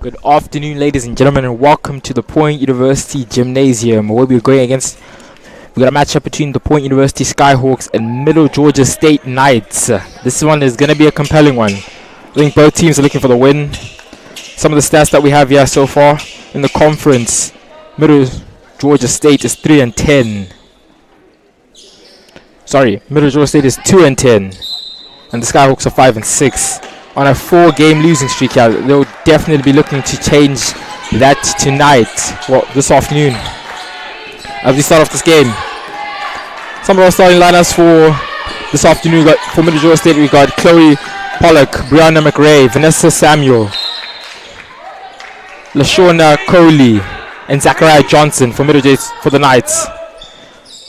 Good afternoon, ladies and gentlemen, and welcome to the Point University Gymnasium, where we're going against. We got a matchup between the Point University Skyhawks and Middle Georgia State Knights. This one is going to be a compelling one. I think both teams are looking for the win. Some of the stats that we have here so far in the conference: Middle Georgia State is 3-10. Sorry, Middle Georgia State is 2-10, and the Skyhawks are 5-6. On a 4-game losing streak here. They'll definitely be looking to change that tonight, well, this afternoon, as we start off this game. Some of our starting lineups for this afternoon: we got, for Middle Georgia State, we got Chloe Pollock, Brianna McRae, Vanessa Samuel, LaShawna Coley, and Zachariah Johnson for Middle Georgia for the Knights.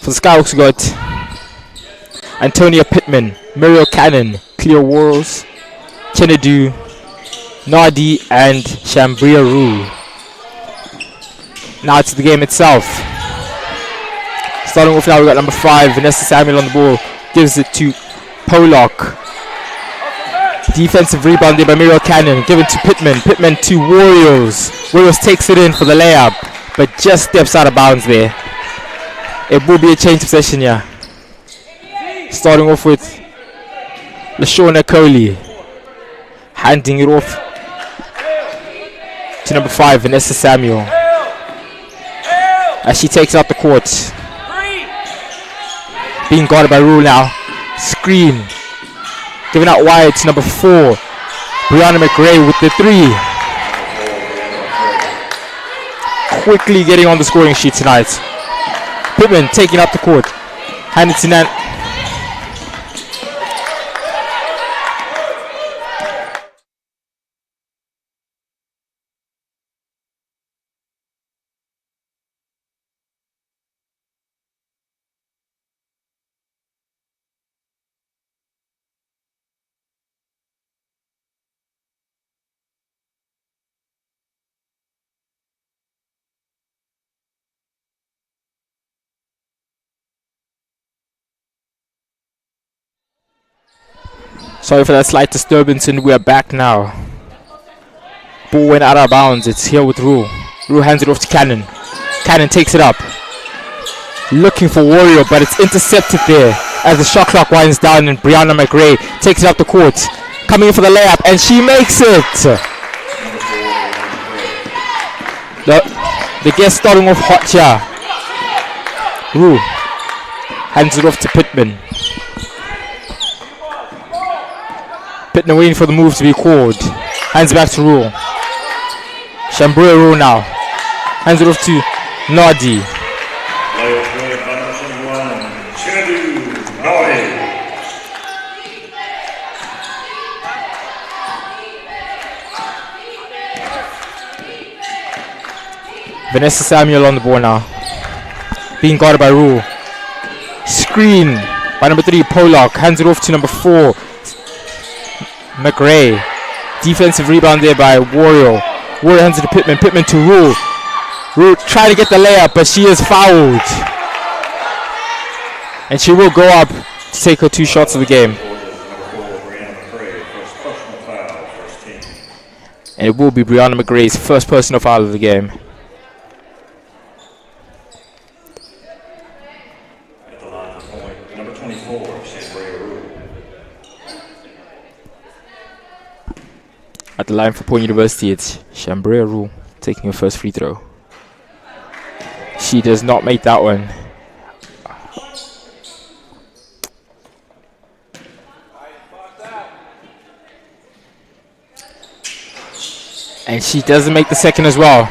For the Skyhawks, we got Antonia Pittman, Muriel Cannon, Cleo Worrells, Chenadu, Nadi, and Shambria Rue. Now to the game itself. Starting off now, we got number 5, Vanessa Samuel on the ball. Gives it to Pollock. Defensive rebound there by Muriel Cannon. Given to Pittman. Pittman to Worrells. Worrells takes it in for the layup, but just steps out of bounds there. It will be a change of possession here. Starting off with LaShawna Coley. Handing it off to number 5, Vanessa Samuel, as she takes out the court. Being guarded by Rule now. Screen. Giving out wide to number 4, Brianna McRae with the 3. Quickly getting on the scoring sheet tonight. Pittman taking up the court. Handed to Nan. Sorry for that slight disturbance, and we are back now. Ball went out of bounds. It's here with Rue. Rue hands it off to Cannon. Cannon takes it up. Looking for Warrior, but it's intercepted there as the shot clock winds down, and Brianna McRae takes it up the court. Coming in for the layup, and she makes it! The guest starting off hot here. Rue hands it off to Pittman. Pittman waiting for the move to be called. Hands back to Rule. Shambria Rule now. Hands it off to Nadi. Vanessa Samuel on the ball now. Being guarded by Rule. Screen by number 3, Pollock. Hands it off to number 4, McRae. Defensive rebound there by Warrior. Warrior hands it to Pittman. Pittman to Rule. Rule trying to get the layup, but she is fouled. And she will go up to take her 2 shots of the game. And it will be Brianna McRae's first personal foul of the game. At the line for Point University, it's Shambria Rule taking her first free throw. She does not make that one. And she doesn't make the second as well.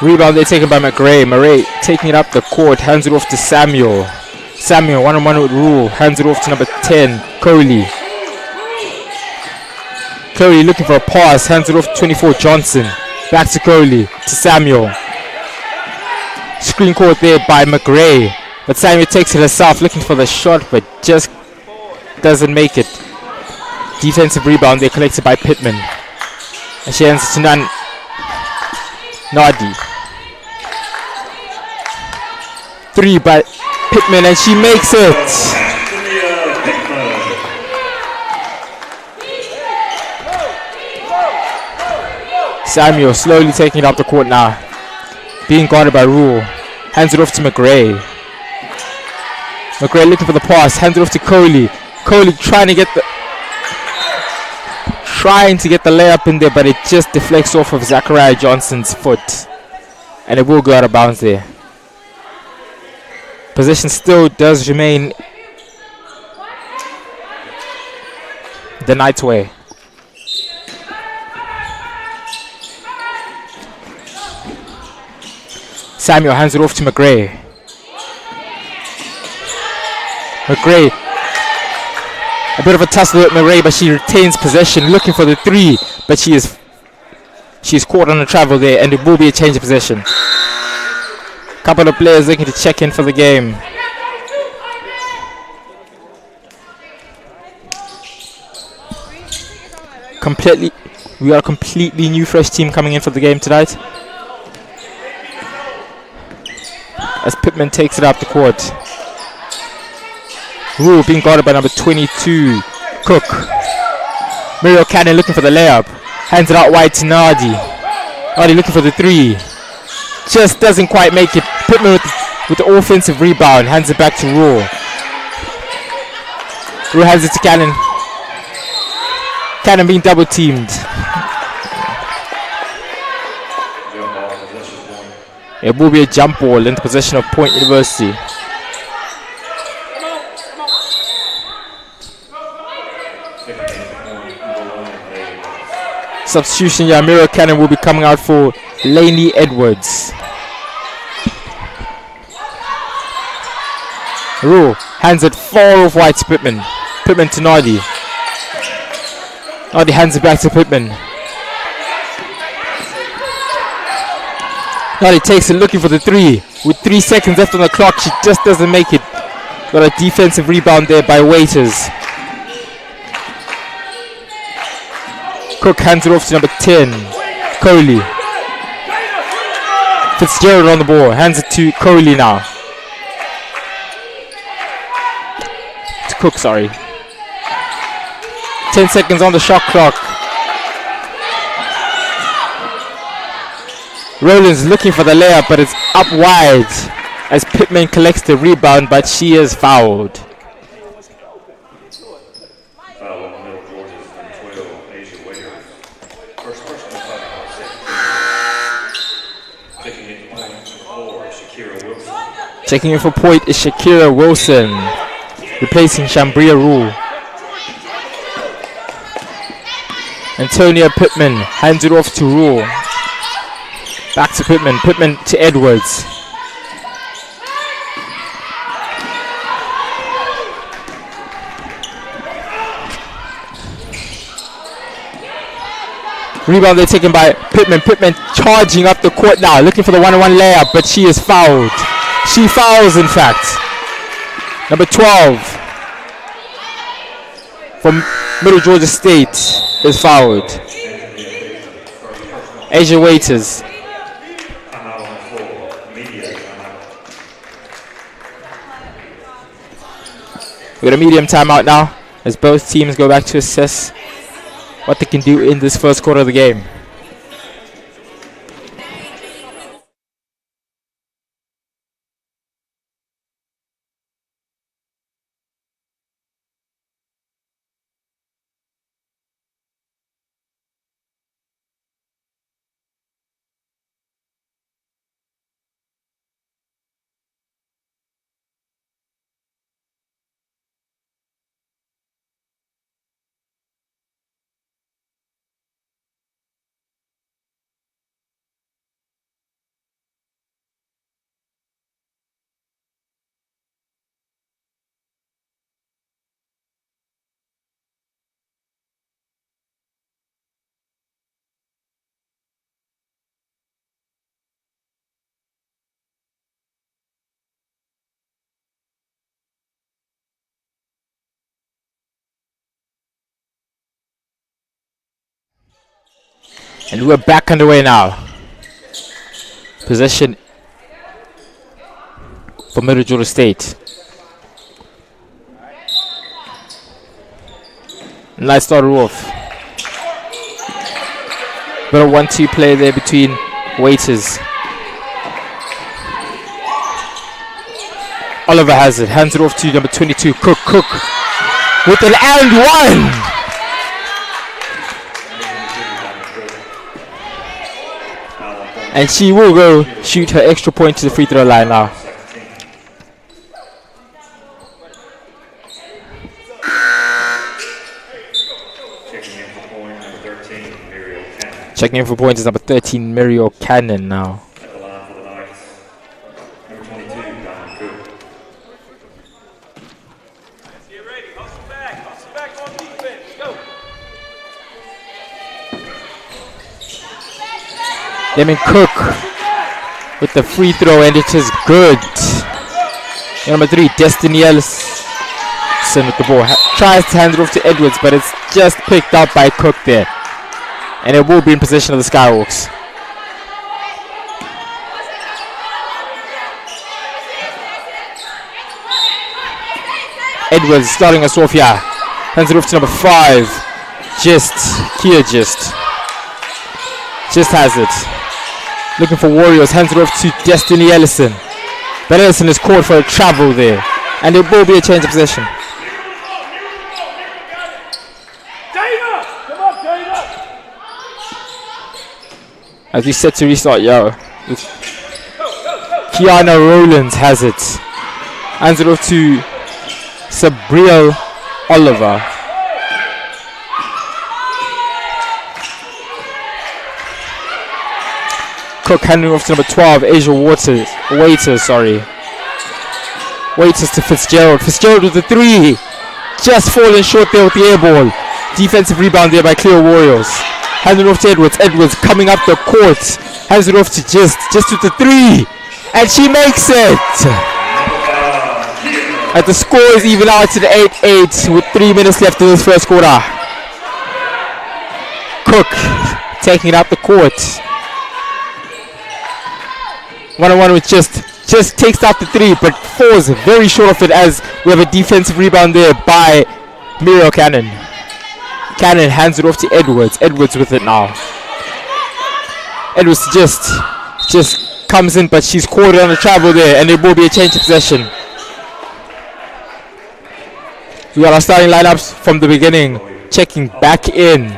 Rebound there taken by McRae. McRae taking it up the court, hands it off to Samuel. Samuel one-on-one with Rule, hands it off to number 10, Coley. Chloe looking for a pass, hands it off to 24, Johnson. Back to Chloe, to Samuel. Screen court there by McRae. But Samuel takes it herself, looking for the shot, but just doesn't make it. Defensive rebound there collected by Pittman. And she hands it to Nadi. 3 by Pittman, and she makes it. Samuel slowly taking it up the court now. Being guarded by Rule. Hands it off to McRae. McRae looking for the pass. Hands it off to Coley. Coley trying to get the layup in there, but it just deflects off of Zachariah Johnson's foot. And it will go out of bounds there. Possession still does remain the Knights' way. Samuel hands it off to McRae. McRae, a bit of a tussle with McRae, but she retains possession, looking for the three, but she's caught on the travel there, and it will be a change of possession. Couple of players looking to check in for the game. We got a completely new, fresh team coming in for the game tonight. As Pittman takes it up the court. Rule being guarded by number 22, Cook. Muriel Cannon looking for the layup. Hands it out wide to Nardi. Nardi looking for the three. Just doesn't quite make it. Pittman with the offensive rebound. Hands it back to Rule. Rule hands it to Cannon. Cannon being double teamed. It will be a jump ball into possession of Point University. Substitution, Muriel Cannon will be coming out for Lainey Edwards. Rule hands it far off wide to Pittman. Pittman to Nardi. Nardi hands it back to Pittman. Nardi takes it looking for the three. With 3 seconds left on the clock, she just doesn't make it. Got a defensive rebound there by Waiters. Cook hands it off to number 10, Coley. Fitzgerald on the ball, hands it to Coley now. To Cook, sorry. 10 seconds on the shot clock. Rowlands looking for the layup, but it's up wide as Pittman collects the rebound, but she is fouled. Checking in for point is Shakira Wilson, replacing Shambria Rule. Antonia Pittman hands it off to Rule. Back to Pittman. Pittman to Edwards. Rebound they're taken by Pittman. Pittman charging up the court now, looking for the one-on-one layup, but she is fouled. She fouls, in fact. Number 12 from Middle Georgia State is fouled. Asia Waiters. We got a medium timeout now as both teams go back to assess what they can do in this first quarter of the game. And we're back underway now. Possession for Middle Georgia State. Nice start off. But a 1-2 play there between Waiters. Oliver has it, hands it off to number 22, Cook with an and one. And she will go shoot her extra point to the free throw line now. Checking in for points is number 13, Muriel Cannon now. Lemon Cook with the free throw, and it is good. And number 3, Destiny Ellison with the ball. Tries to hand it off to Edwards, but it's just picked up by Cook there. And it will be in possession of the Skyhawks. Edwards starting us off here. Hands it off to number 5. Kia just has it. Looking for Warriors. Hands it off to Destiny Ellison. But Ellison is called for a travel there. And it will be a change of possession. As we set to restart, Kiana Rowlands has it. Hands it off to Sabriel Oliver. Cook handing off to number 12, Asia Waiters. Waiters to Fitzgerald. Fitzgerald with the 3. Just falling short there with the air ball. Defensive rebound there by Cleo Warriors. Hands it off to Edwards. Edwards coming up the court. Hands it off to just with the 3. And she makes it. And the score is even out to the 8-8 with 3 minutes left in this first quarter. Cook taking it up the court. 1-on-1 with just takes out the 3, but falls very short of it as we have a defensive rebound there by Muriel Cannon. Cannon hands it off to Edwards. Edwards with it now. Edwards just comes in, but she's caught on the travel there, and it will be a change of possession. We got our starting lineups from the beginning. Checking back in.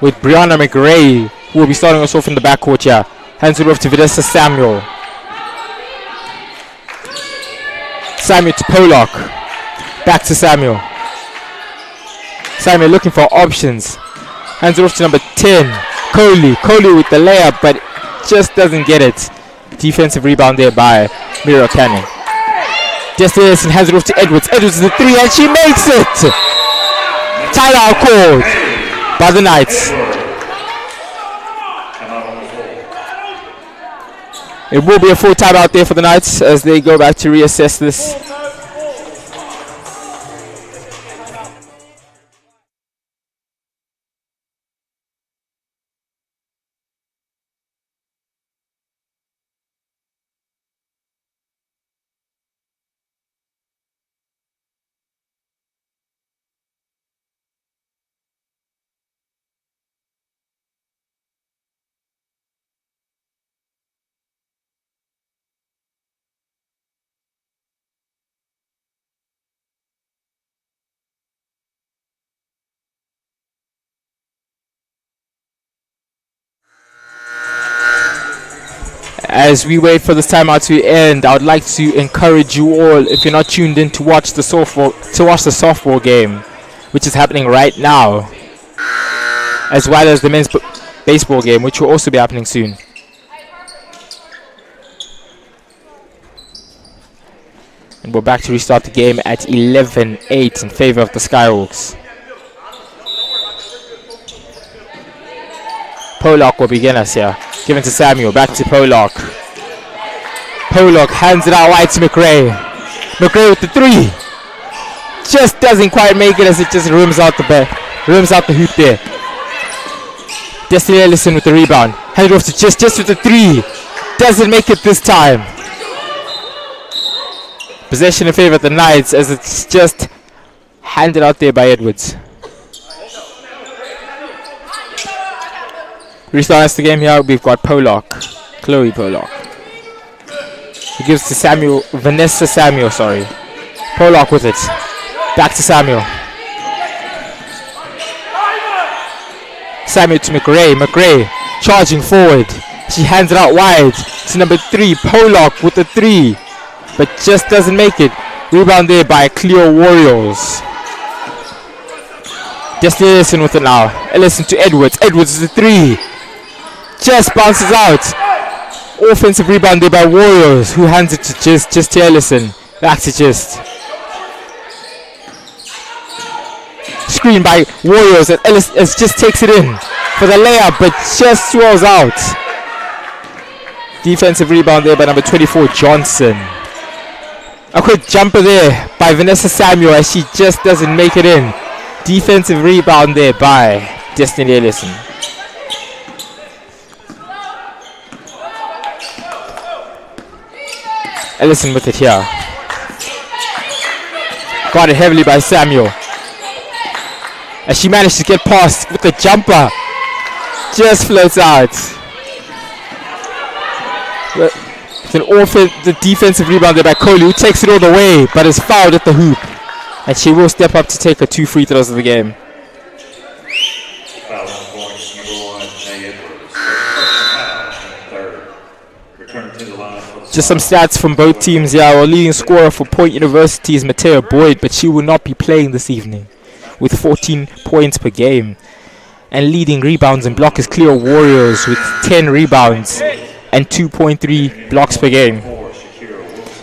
With Brianna McRae, who will be starting us off in the backcourt here. Hands it off to Vanessa Samuel. Samuel to Pollock. Back to Samuel. Samuel looking for options. Hands it off to number 10, Coley. Coley with the layup, but just doesn't get it. Defensive rebound there by Muriel Cannon. Destination hands it off to Edwards. Edwards with the 3, and she makes it. Timeout called by the Knights. It will be a full timeout there for the Knights as they go back to reassess this. As we wait for this timeout to end, I would like to encourage you all, if you're not tuned in, to watch the softball game, which is happening right now, as well as the men's baseball game, which will also be happening soon. And we're back to restart the game at 11-8 in favor of the Skyhawks. Pollock will begin us here. Given to Samuel, back to Pollock. Pollock hands it out wide to McRae. McRae with the 3. Just doesn't quite make it as it just rims out the hoop there. Destiny Ellison with the rebound. Hand it off to just with the 3. Doesn't make it this time. Possession in favor of the Knights as it's just Handed out there by Edwards. Restarts the game here. We've got Chloe Pollock. He gives to Vanessa Samuel, sorry. Pollock with it. Back to Samuel. Samuel to McRae. McRae charging forward. She hands it out wide to number 3. Pollock with the 3. But just doesn't make it. Rebound there by Cleo Warriors. Destiny Ellison with it now. Ellison to Edwards. Edwards is the 3. Just bounces out. Offensive rebound there by Warriors, who hands it to just to Ellison. Back to Just. Screen by Warriors, and Ellison just takes it in for the layup, but just swirls out. Defensive rebound there by number 24, Johnson. A quick jumper there by Vanessa Samuel as she just doesn't make it in. Defensive rebound there by Destiny Ellison. Ellison with it here. Got it heavily by Samuel. As she managed to get past with the jumper. Just floats out. It's the defensive rebound there by Coley, who takes it all the way, but is fouled at the hoop. And she will step up to take her 2 free throws of the game. Just some stats from both teams here. Our leading scorer for Point University is Mateo Boyd, but she will not be playing this evening with 14 points per game. And leading rebounds and block is Cleo Warriors with 10 rebounds and 2.3 blocks per game.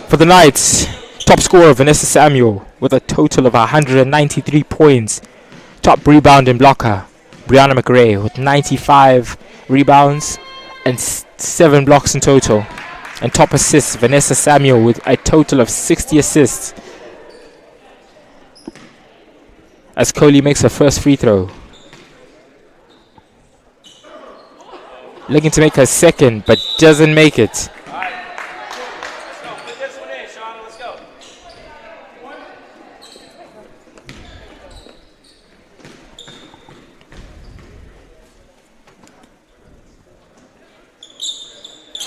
For the Knights, top scorer Vanessa Samuel with a total of 193 points. Top rebound and blocker Brianna McRae with 95 rebounds and 7 blocks in total. And top assists Vanessa Samuel with a total of 60 assists. As Coley makes her first free throw. Looking to make her second, but doesn't make it.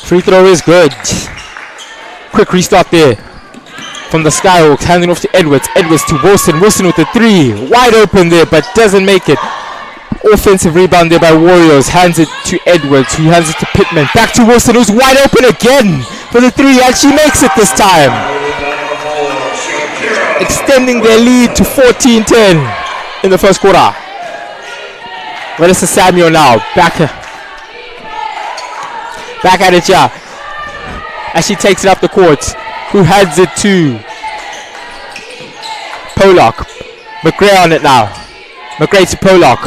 Free throw is good. Quick restart there from the Skyhawks, handing off to Edwards. Edwards to Wilson. Wilson with the 3. Wide open there, but doesn't make it. Offensive rebound there by Warriors. Hands it to Edwards, who hands it to Pittman. Back to Wilson, who's wide open again for the 3, and she makes it this time. Extending their lead to 14-10 in the first quarter. Vanessa Samuel now. Back at it, yeah. As she takes it up the court. Who hands it to Pollock. McRae on it now. McRae to Pollock.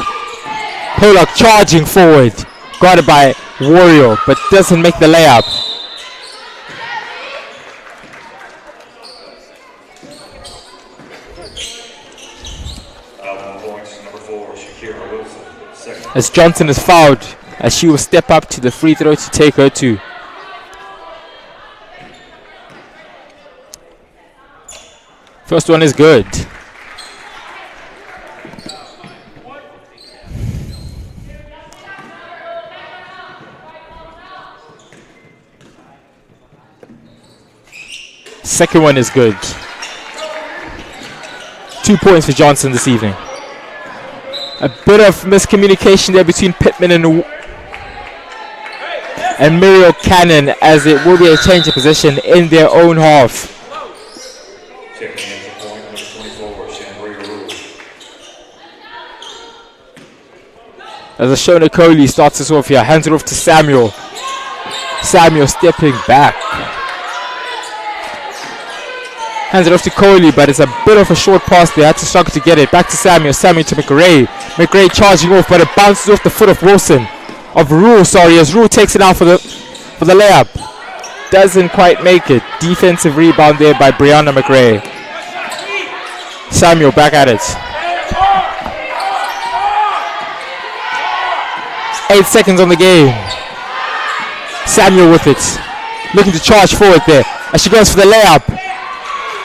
Pollock charging forward. Got it by Warrior, but doesn't make the layup. As Johnson is fouled, as she will step up to the free throw to take her 2. First one is good. Second one is good. 2 points for Johnson this evening. A bit of miscommunication there between Pittman and Muriel Cannon, as it will be a change of position in their own half. As Ashona Coley starts us off here, hands it off to Samuel. Samuel stepping back. Hands it off to Coley, but it's a bit of a short pass there. Had to struggle to get it. Back to Samuel. Samuel to McRae. McRae charging off, but it bounces off the foot of Wilson. Of Rule, sorry, as Rule takes it out for the layup. Doesn't quite make it. Defensive rebound there by Brianna McRae. Samuel back at it. 8 seconds on the game. Samuel with it. Looking to charge forward there. As she goes for the layup.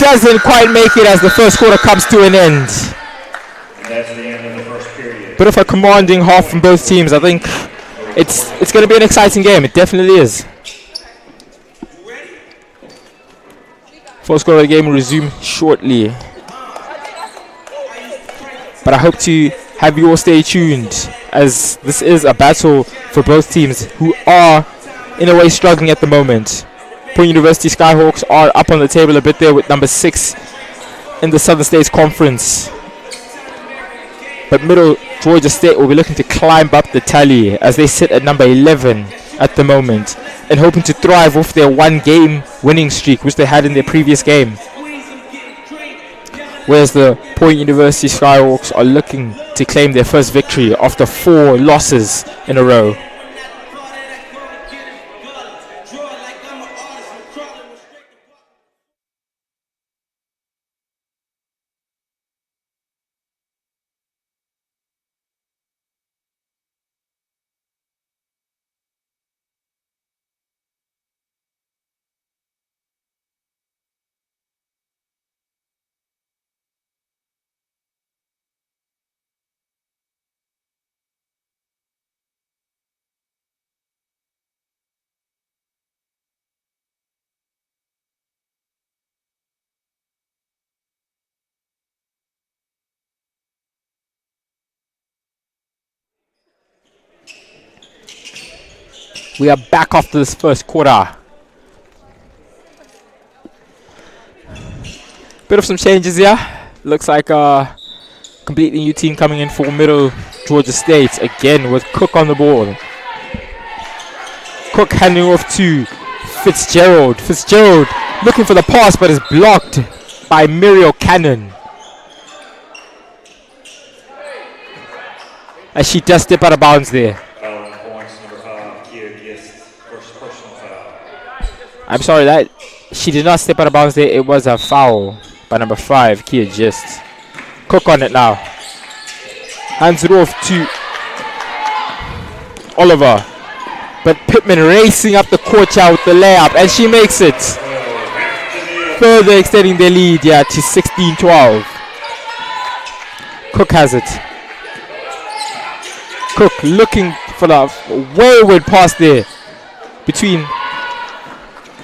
Doesn't quite make it as the first quarter comes to an end. Bit of a commanding half from both teams. I think it's going to be an exciting game. It definitely is. Full score of the game will resume shortly. But I hope to have you all stay tuned, as this is a battle for both teams who are in a way struggling at the moment. Point University Skyhawks are up on the table a bit there with number 6 in the Southern States Conference. But Middle Georgia State will be looking to climb up the tally as they sit at number 11 at the moment and hoping to thrive off their 1-game winning streak which they had in their previous game. Whereas the Point University Skyhawks are looking to claim their first victory after 4 losses in a row. We are back after this first quarter. Bit of some changes here. Looks like a completely new team coming in for Middle Georgia State. Again with Cook on the ball. Cook handing off to Fitzgerald. Fitzgerald looking for the pass but is blocked by Muriel Cannon. As she does step out of bounds there. I'm sorry, that she did not step out of bounds there. It was a foul by number 5, Kia Gist. Cook on it now. Hands it off to Oliver. But Pittman racing up the court here with the layup, and she makes it. Further extending their lead to 16-12. Cook has it. Cook looking for the wayward pass there between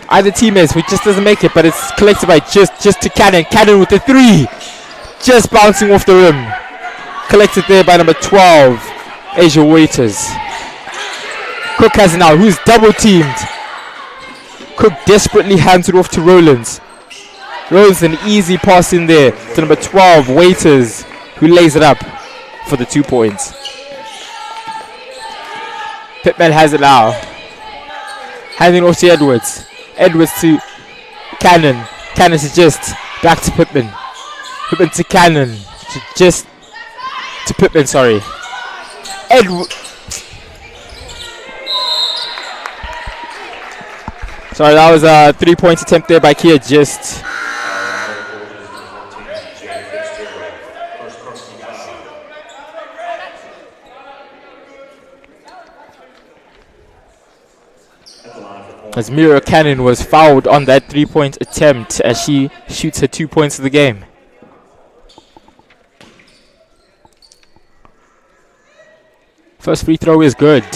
either teammates, which just doesn't make it, but it's collected by just to Cannon. Cannon with the 3, just bouncing off the rim. Collected there by number 12, Asia Waiters. Cook has it now, who's double teamed. Cook desperately hands it off to Rollins. Rollins an easy pass in there to number 12, Waiters, who lays it up for the 2 points. Pittman has it now. Handing off to Edwards. Edwards to Cannon. Cannon to Just. Back to Pittman. Pittman to Cannon. To Pittman, sorry. Sorry, that was a 3-point attempt there by Kia Just. As Mira Cannon was fouled on that 3-point attempt as she shoots her 2 points of the game. First free throw is good.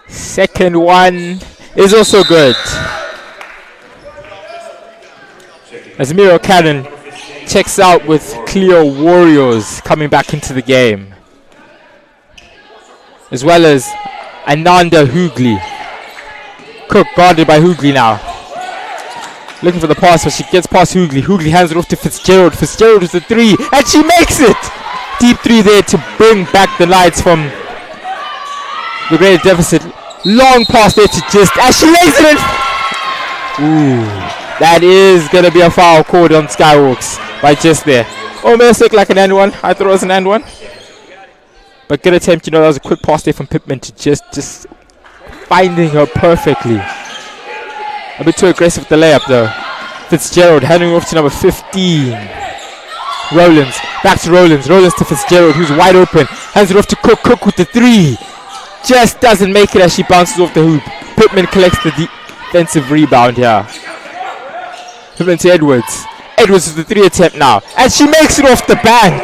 Second one is also good. As Mira Cannon checks out with Cleo Warriors coming back into the game, as well as Ananda Hoogley. Cook guarded by Hoogley now. Looking for the pass, but she gets past Hoogley. Hoogley hands it off to Fitzgerald. Fitzgerald with the 3, and she makes it! Deep 3 there to bring back the Knights from the great deficit. Long pass there to Just, as she lays it in. Ooh, that is going to be a foul called on Skyhawks by Just there. Almost looked like an end one. I thought it was an end one. But good attempt, that was a quick pass there from Pittman to just finding her perfectly. A bit too aggressive with the layup though. Fitzgerald handing off to number 15. Rollins. Back to Rollins. Rollins to Fitzgerald, who's wide open. Hands it off to Cook. Cook with the 3. Just doesn't make it as she bounces off the hoop. Pittman collects the defensive rebound here. Pittman to Edwards. Edwards with the 3 attempt now. And she makes it off the bank.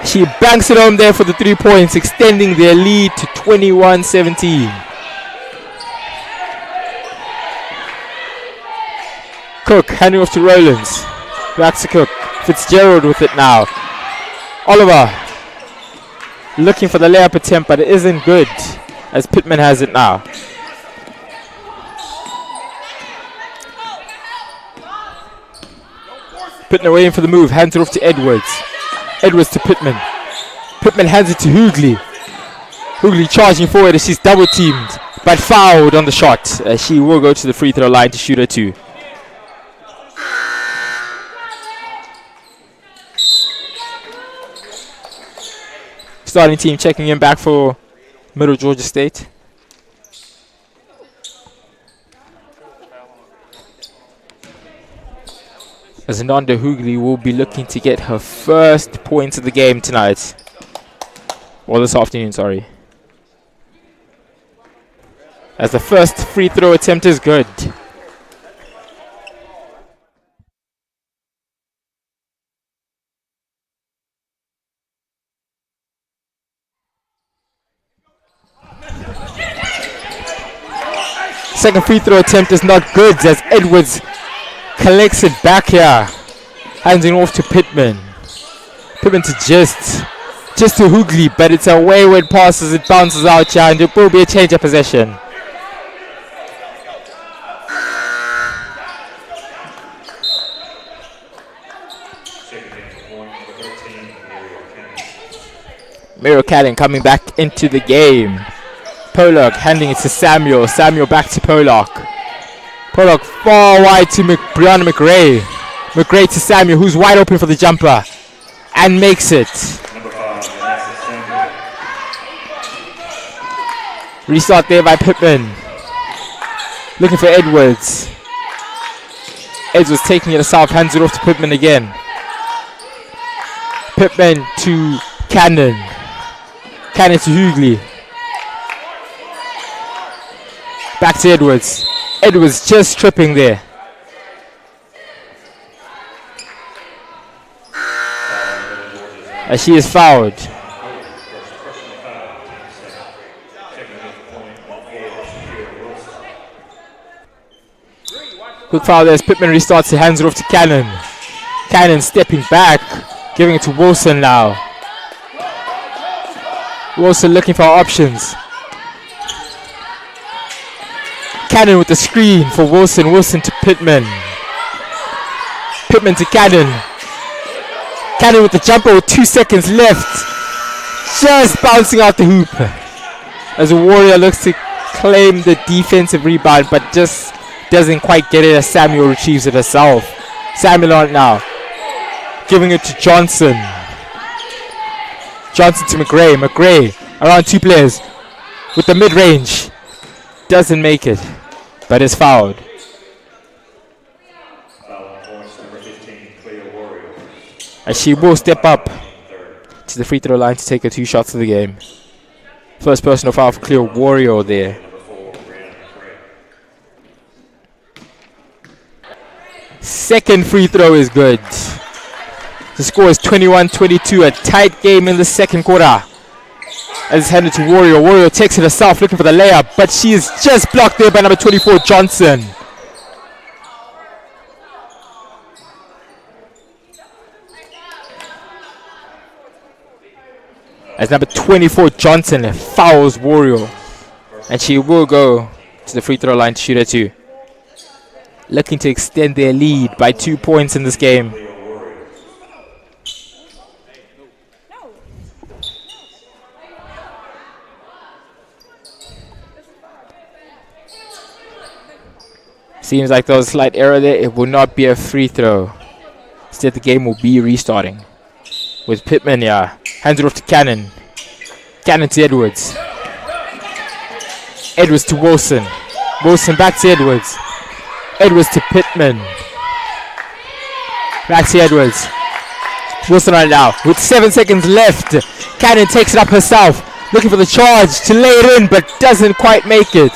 She banks it home there for the 3 points, extending their lead to 21-17. Cook handing off to Rowlands. Back to Cook. Fitzgerald with it now. Oliver looking for the layup attempt, but it isn't good as Pittman has it now. Pittman waiting for the move. Hands it off to Edwards. Edwards to Pittman. Pittman hands it to Hoogley. Hoogley charging forward as she's double teamed, but fouled on the shot. She will go to the free throw line to shoot her 2. Starting team checking in back for Middle Georgia State. As Nanda Hoogley will be looking to get her first points of the game tonight. Or this afternoon, sorry. As the first free throw attempt is good. Second free throw attempt is not good as Edwards collects it back here. Handing off to Pittman. Pittman to just to Hoogley, but it's a wayward pass as it bounces out here and it will be a change of possession. Miro Cadden coming back into the game. Pollock handing it to Samuel. Samuel back to Pollock. Pollock far wide to Brianna McRae. McRae to Samuel, who's wide open for the jumper. And makes it. Restart there by Pittman. Looking for Edwards. Edwards taking it aside. Hands it off to Pittman again. Pittman to Cannon. Cannon to Hoogley. Back to Edwards. Edwards just tripping there. As she is fouled. Quick foul there as Pittman restarts it, hands it off to Cannon. Cannon stepping back, giving it to Wilson now. Wilson looking for options. Cannon with the screen for Wilson. Wilson to Pittman. Pittman to Cannon. Cannon with the jumper with 2 seconds left. Just bouncing out the hoop. As a Warrior looks to claim the defensive rebound, but just doesn't quite get it as Samuel retrieves it herself. Samuel on it now. Giving it to Johnson. Johnson to McRae. McRae around 2 players with the mid-range. Doesn't make it, but is fouled. As she will step up to the free throw line to take her 2 shots of the game. First personal foul for Cleo Warrior there. Second free throw is good. The score is 21-22, a tight game in the second quarter. As it's handed to Warrior. Warrior takes it herself, looking for the layup, but she is just blocked there by number 24, Johnson. As number 24, Johnson fouls Warrior. And she will go to the free throw line to shoot her 2. Looking to extend their lead by 2 points in this game. Seems like there was a slight error there. It will not be a free throw. Instead, the game will be restarting. With Pittman, yeah. Hands it off to Cannon. Cannon to Edwards. Edwards to Wilson. Wilson back to Edwards. Edwards to Pittman. Back to Edwards. Wilson right now. With 7 seconds left. Cannon takes it up herself. Looking for the charge to lay it in, but doesn't quite make it.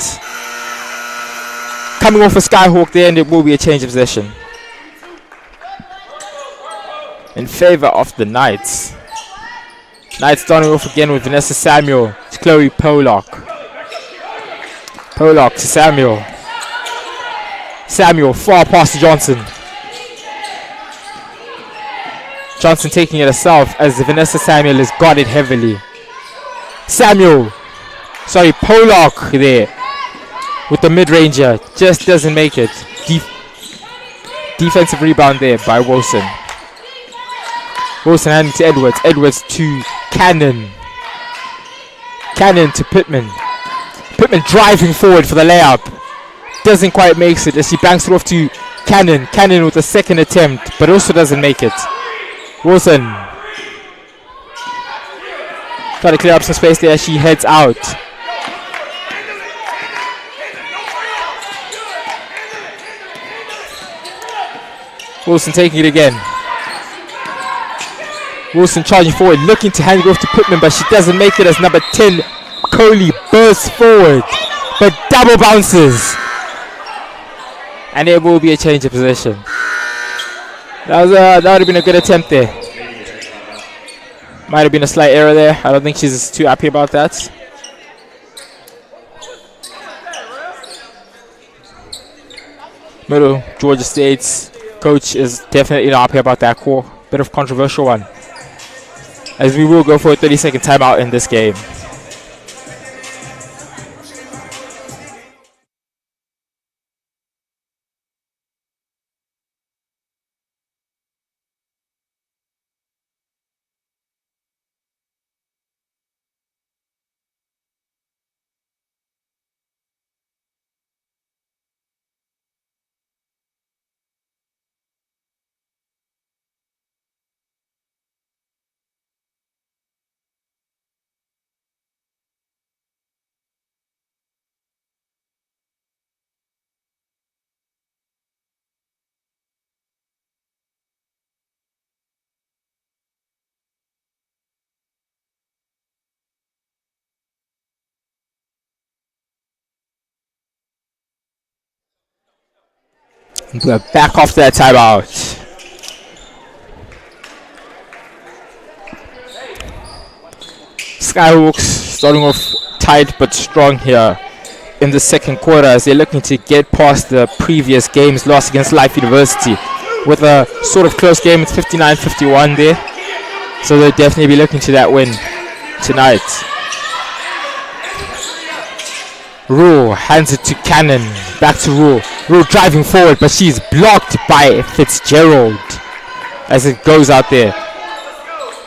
coming off a Skyhawk there, and it will be a change of possession in favor of the Knights. Knights starting off again with Vanessa Samuel to Chloe Pollock. Pollock to Samuel. Samuel far past to Johnson. Johnson taking it herself as Vanessa Samuel has got it heavily. Pollock there with the mid-ranger. Just doesn't make it. Defensive rebound there by Wilson. Wilson handing to Edwards. Edwards to Cannon. Cannon to Pittman. Pittman driving forward for the layup. Doesn't quite make it as he banks it off to Cannon. Cannon with a second attempt, but also doesn't make it. Wilson try to clear up some space there as she heads out. Wilson taking it again. Wilson charging forward, looking to hand it off to Pittman, but she doesn't make it as number 10, Coley, bursts forward, but double bounces. And it will be a change of possession. That would have been a good attempt there. Might have been a slight error there. I don't think she's too happy about that. Middle Georgia State's coach is definitely not happy about that call. Bit of controversial one, as we will go for a 30-second timeout in this game. We're back off that timeout. Skyhawks starting off tight but strong here in the second quarter as they're looking to get past the previous game's loss against Life University with a sort of close game. It's 59-51 there, so they'll definitely be looking to that win tonight. Rule hands it to Cannon. Back to Rule. Rule driving forward, but she's blocked by Fitzgerald as it goes out there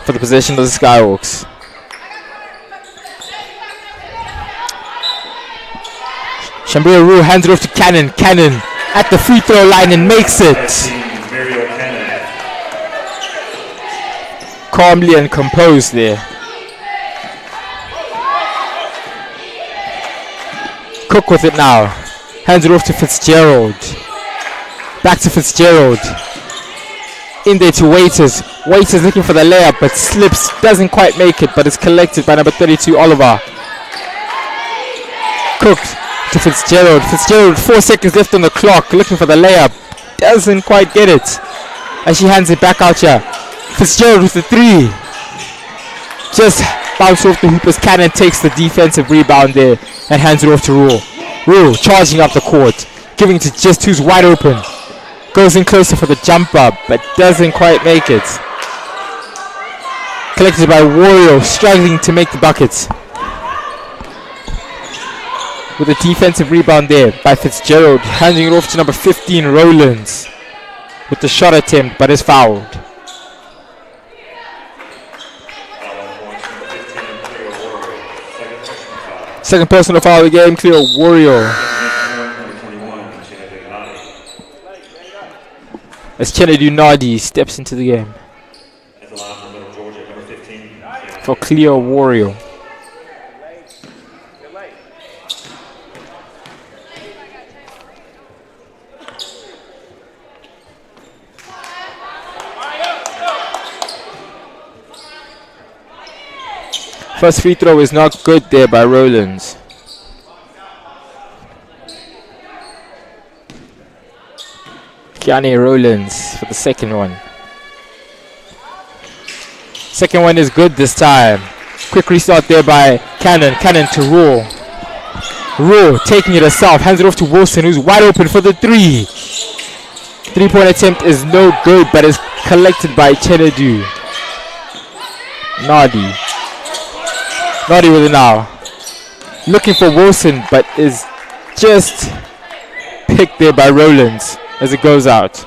for the possession of the Skyhawks. Shambria Rule hands it off to Cannon. Cannon at the free throw line and makes it. Calmly and composed there. Cook with it now. Hands it off to Fitzgerald. Back to Fitzgerald. In there to Waiters. Waiters looking for the layup but slips. Doesn't quite make it, but it's collected by number 32, Oliver. Cook to Fitzgerald. Fitzgerald, 4 seconds left on the clock. Looking for the layup. Doesn't quite get it. As she hands it back out here. Fitzgerald with the 3. Just bounce off the hoopers. Cannon takes the defensive rebound there and hands it off to Rule. Rule charging up the court, giving it to just who's wide open. Goes in closer for the jumper, but doesn't quite make it. Collected by Wario, struggling to make the buckets. With a defensive rebound there by Fitzgerald, handing it off to number 15, Rowlands, with the shot attempt, but is fouled. Second personal foul of the game, Cleo Wario. As Kennedy Nardi steps into the game for Cleo Wario. First free throw is not good there by Rowlands. Kiani Rollins for the second one. Second one is good this time. Quick restart there by Cannon. Cannon to Raw. Raw taking it herself. Hands it off to Wilson, who's wide open for the three. 3-point attempt is no good, but is collected by Chenedu. Nardi. Nardi with it now. Looking for Wilson, but is just picked there by Rollins as it goes out.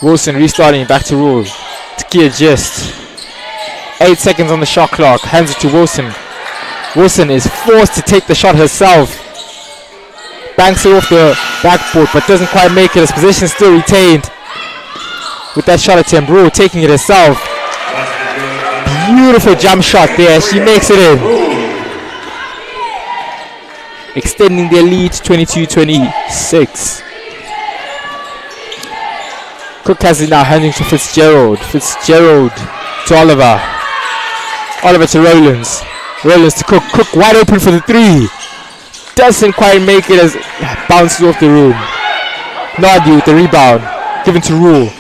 Wilson restarting back to Raw. Takia just 8 seconds on the shot clock. Hands it to Wilson. Wilson is forced to take the shot herself. Banks it off the backboard, but doesn't quite make it. His position still retained with that shot attempt. Raw taking it herself. Beautiful jump shot there. She makes it in, extending their lead to 22-26. Cook has it now, handing to Fitzgerald. Fitzgerald to Oliver. Oliver to Rollins. Rollins to Cook. Cook wide open for the three. Doesn't quite make it as bounces off the room. Nardi with the rebound. Given to Rule.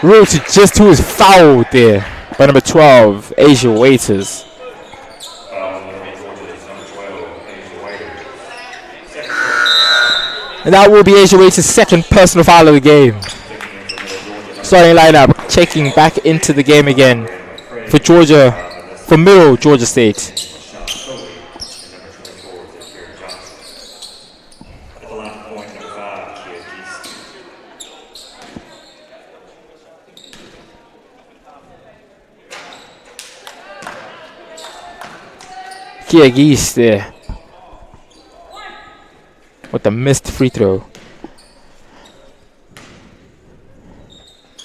Rule to just who is fouled there by number 12, Asia Waiters. And that will be Asia Waiters' second personal foul of the game. Starting lineup, checking back into the game again for Georgia, for Middle Georgia State. Kia Geese there with the missed free throw.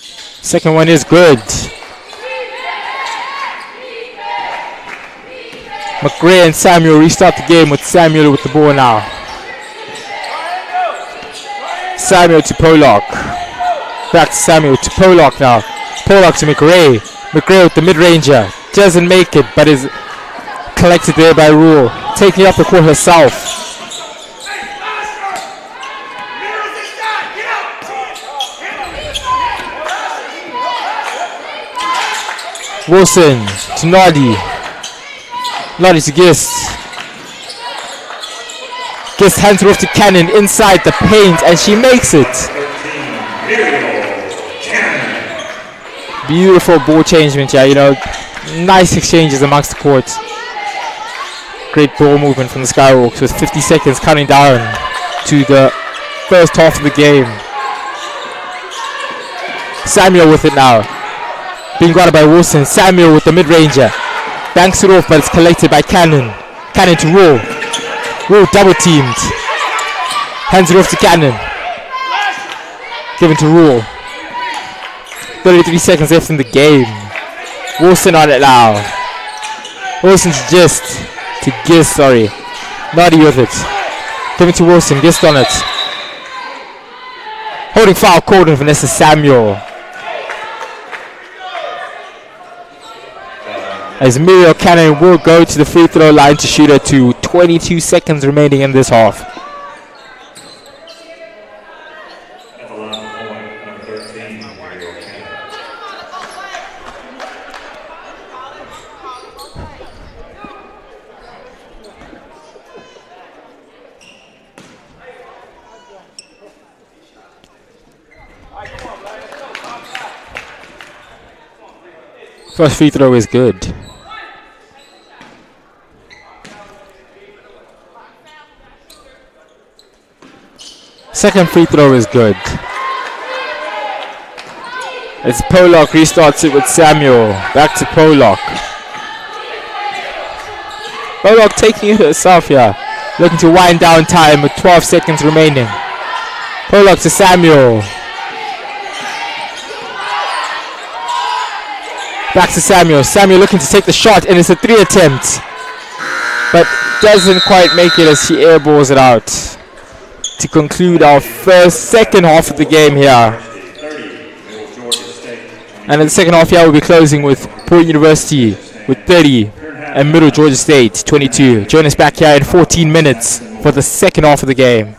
Second one is good. McRae and Samuel restart the game with Samuel with the ball now. Samuel to Pollock. Back to Samuel to Pollock now. Pollock to McRae. McRae with the mid-ranger. Doesn't make it, but is collected there by Rule. Taking up the court herself. Wilson to Nardi. Nardi to Gist. Gist hands it off to Cannon inside the paint, and she makes it. Beautiful ball changement, yeah, you know, nice exchanges amongst the court. Great ball movement from the Skyhawks with 50 seconds counting down to the first half of the game. Samuel with it now. Being guarded by Wilson. Samuel with the mid-ranger. Banks it off, but it's collected by Cannon. Cannon to Raw. Raw double teamed. Hands it off to Cannon. Given to Raw. 33 seconds left in the game. Wilson on it now. Wilson to Gist. Nardi with it. Given to Wilson. Gist on it. Holding foul called on Vanessa Samuel. As Muriel Cannon will go to the free throw line to shoot it to 22 seconds remaining in this half. First free throw is good. Second free throw is good. It's Pollock, restarts it with Samuel. Back to Pollock. Pollock taking it herself here. Looking to wind down time with 12 seconds remaining. Pollock to Samuel. Back to Samuel. Samuel looking to take the shot, and it's a 3 attempt. But doesn't quite make it as she airballs it out. To conclude our second half of the game here. And in the second half here we'll be closing with Port University with 30 and Middle Georgia State 22. Join us back here in 14 minutes for the second half of the game.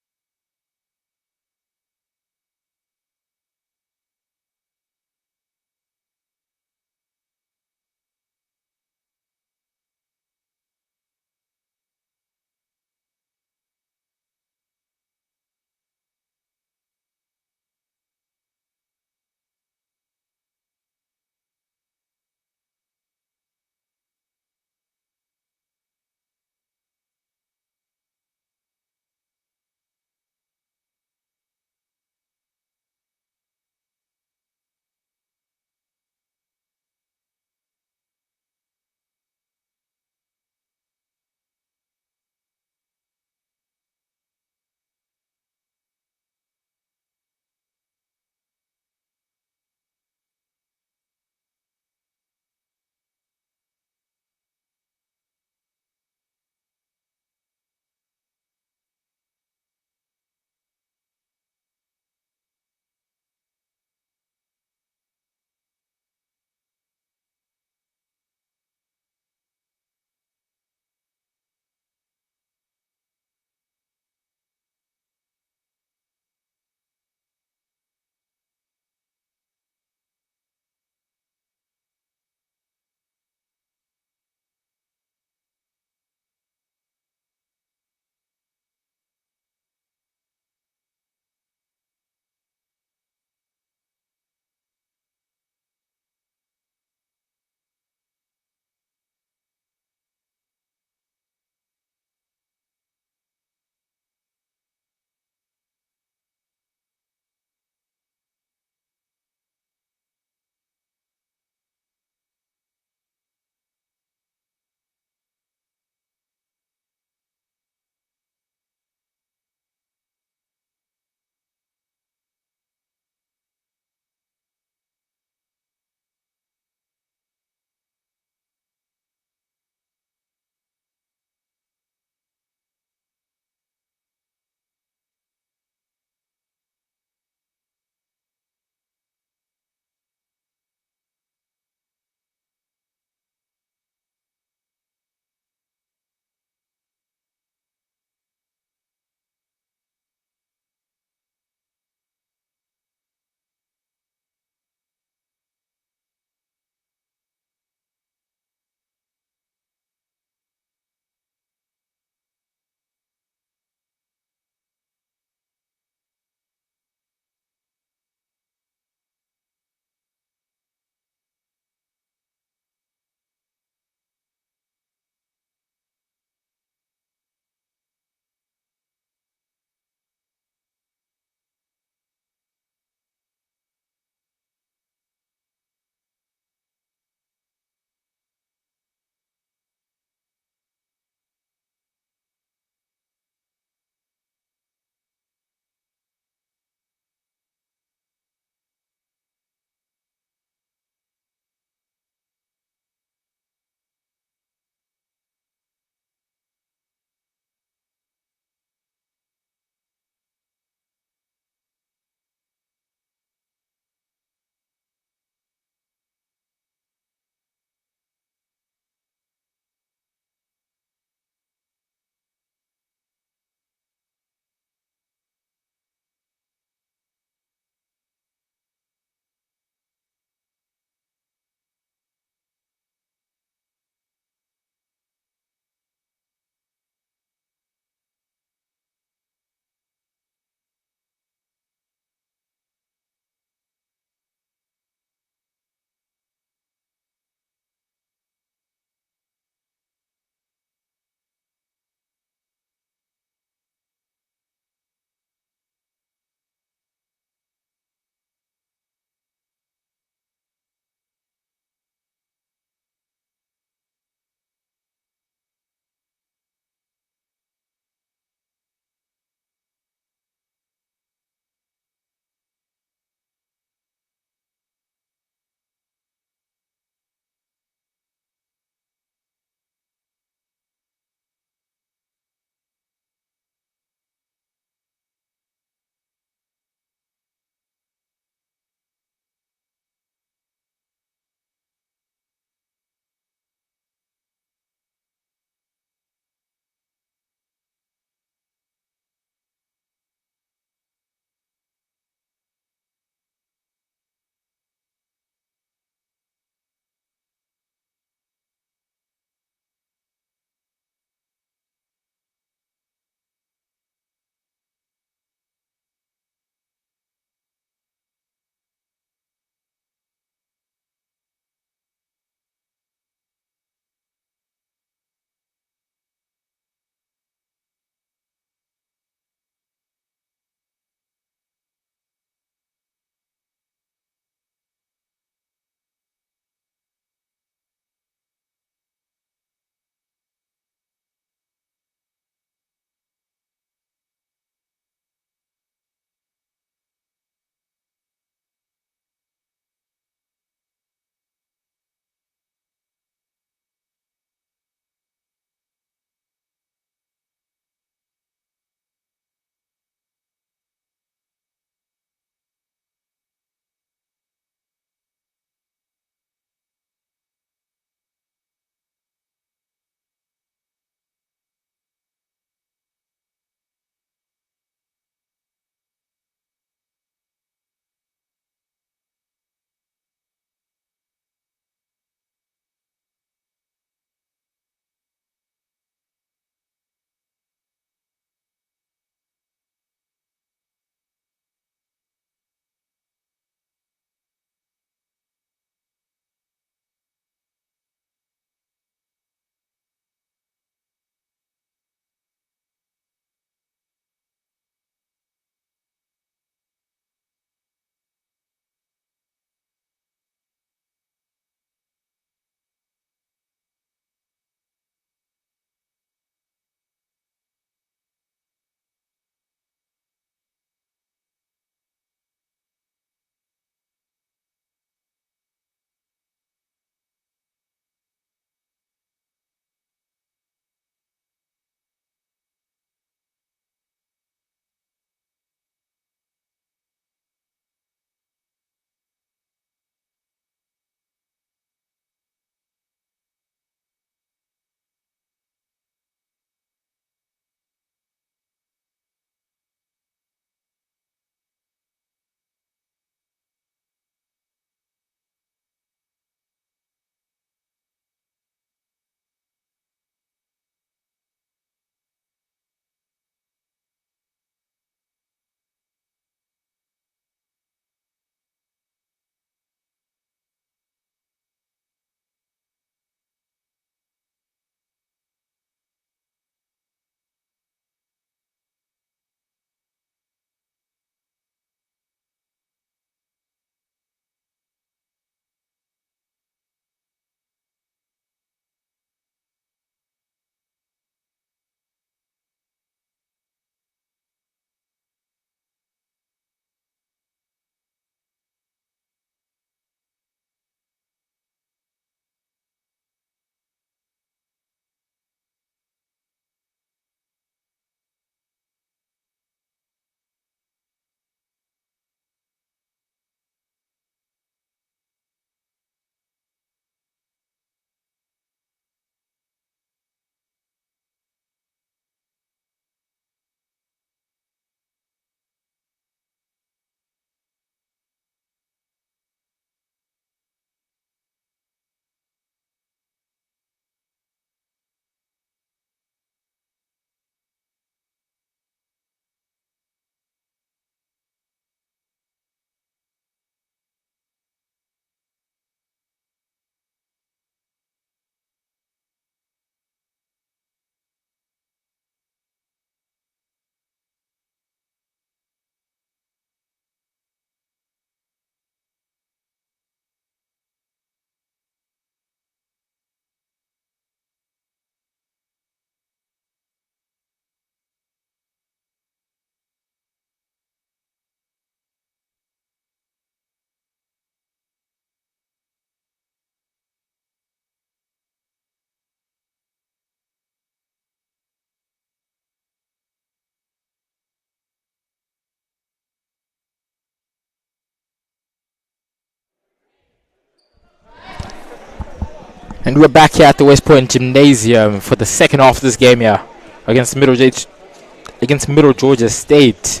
And we're back here at the West Point Gymnasium for the second half of this game here against Middle Georgia State,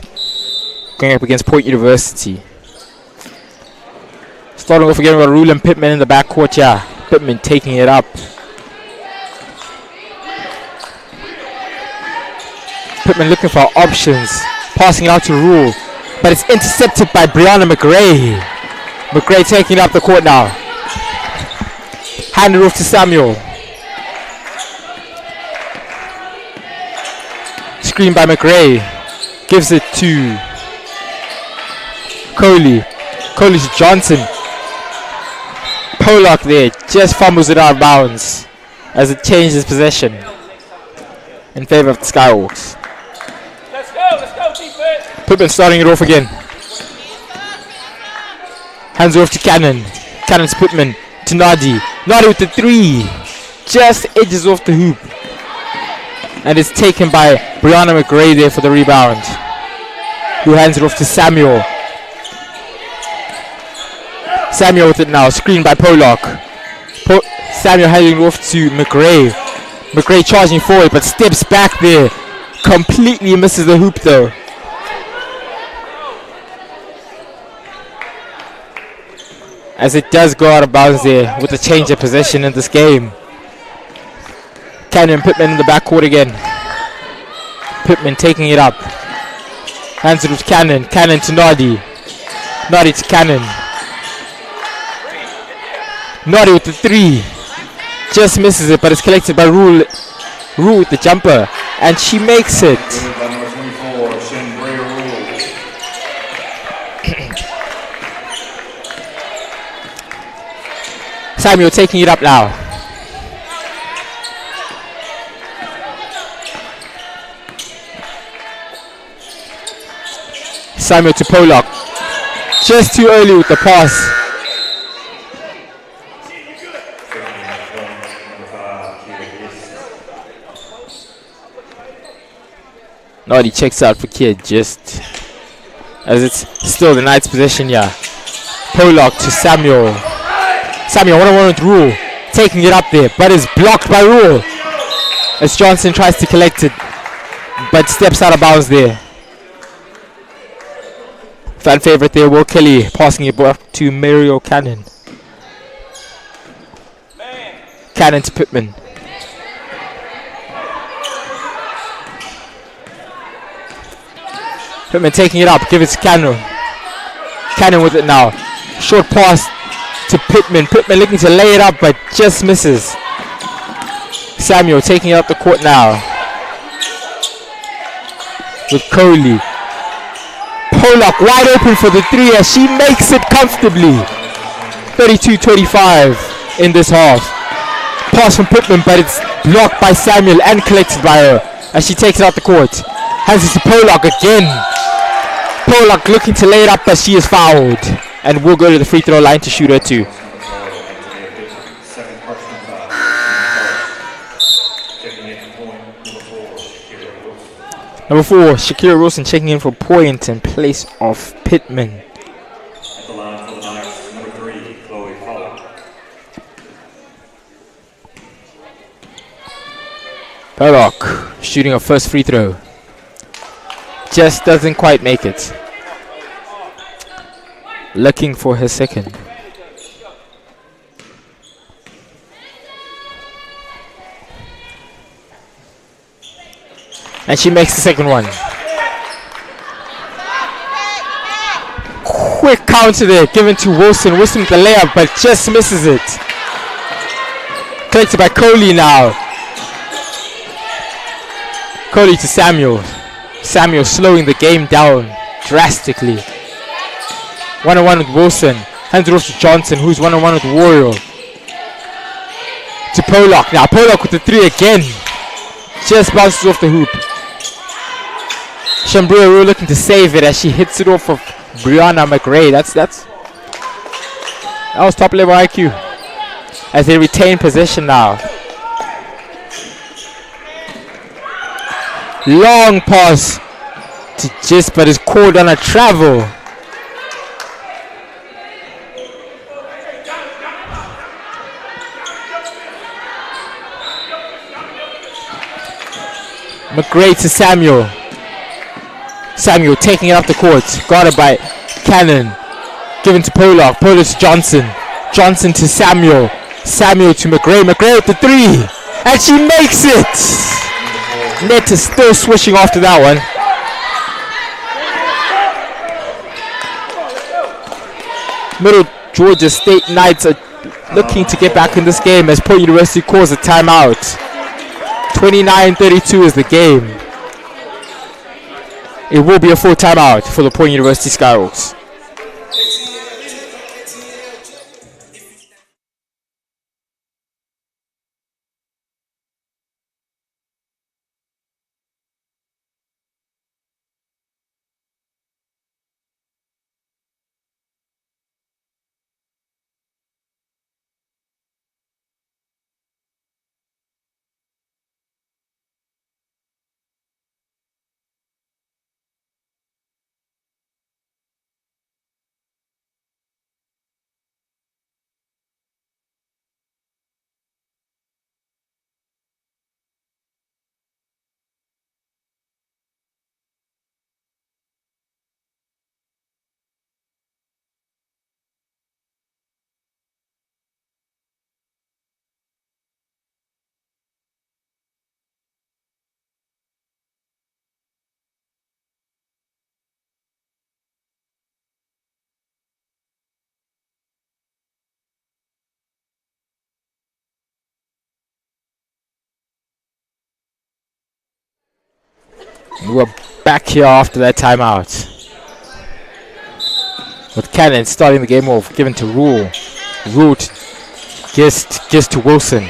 going up against Point University. Starting off again with Rule and Pittman in the backcourt here. Pittman taking it up. Pittman looking for options, passing it out to Rule, but it's intercepted by Brianna McRae. McRae taking up the court now. Hand it off to Samuel. Screen by McRae. Gives it to Coley. Coley to Johnson. Pollock there just fumbles it out of bounds as it changes possession in favor of the Skyhawks. Let's go, defense. Pittman starting it off again. Hands off to Cannon. Cannon to Pittman. To Nadi. Nadi with the three. Just edges off the hoop. And it's taken by Brianna McRae there for the rebound, who hands it off to Samuel. Samuel with it now. Screened by Pollock. Samuel handing it off to McRae. McRae charging forward but steps back there. Completely misses the hoop though. As it does go out of bounds there with a change of possession in this game. Cannon and Pittman in the backcourt again. Pittman taking it up. Hands it with Cannon. Cannon to Nadi. Nadi to Cannon. Nadi with the three. Just misses it, but it's collected by Rule. Rule with the jumper. And she makes it. Samuel taking it up now. Samuel to Pollock. Just too early with the pass. Nadi checks out for Kid just as it's still the Knights' possession here. Pollock to Samuel. Samuel one-on-one with Rule. Taking it up there, but is blocked by Rule as Johnson tries to collect it, but steps out of bounds there. Fan favorite there, Will Kelly, passing it back to Mario Cannon. Cannon to Pittman. Pittman taking it up, give it to Cannon. Cannon with it now. Short pass to Pittman. Pittman looking to lay it up, but just misses. Samuel taking it up the court now with Coley. Pollock wide open for the three as she makes it comfortably. 32-25 in this half. Pass from Pittman, but it's blocked by Samuel and collected by her as she takes it out the court. Hands it to Pollock again. Pollock looking to lay it up, but she is fouled and will go to the free throw line to shoot her too. Number 4, Shakira Wilson checking in for point in place of Pittman. At the line for the Knights, number 3, Chloe Pollock. Pollock shooting her first free throw. Just doesn't quite make it. Looking for her second. And she makes the second one. Quick counter there, given to Wilson. Wilson with the layup, but just misses it. Collected by Coley now. Coley to Samuel. Samuel slowing the game down drastically. One-on-one with Wilson. Hands it off to Johnson, who's one-on-one with Warrior. To Pollock now. Pollock with the three again. Just bounces off the hoop. Shambria looking to save it as she hits it off of Brianna McRae. That was top level IQ. As they retain possession now. Long pass to Gist, but is called on a travel. McRae to Samuel. Samuel taking it up the court. Guarded by Cannon. Given to Pollock. Pollock to Johnson. Johnson to Samuel. Samuel to McRae. McRae with the three. And she makes it! Net is still swishing after that one. Middle Georgia State Knights are looking to get back in this game as Point University calls a timeout. 29-32 is the game. It will be a full timeout for the Point University Skyhawks. We're back here after that timeout. With Cannon starting the game off, given to Rule. Rule to Gist to Wilson.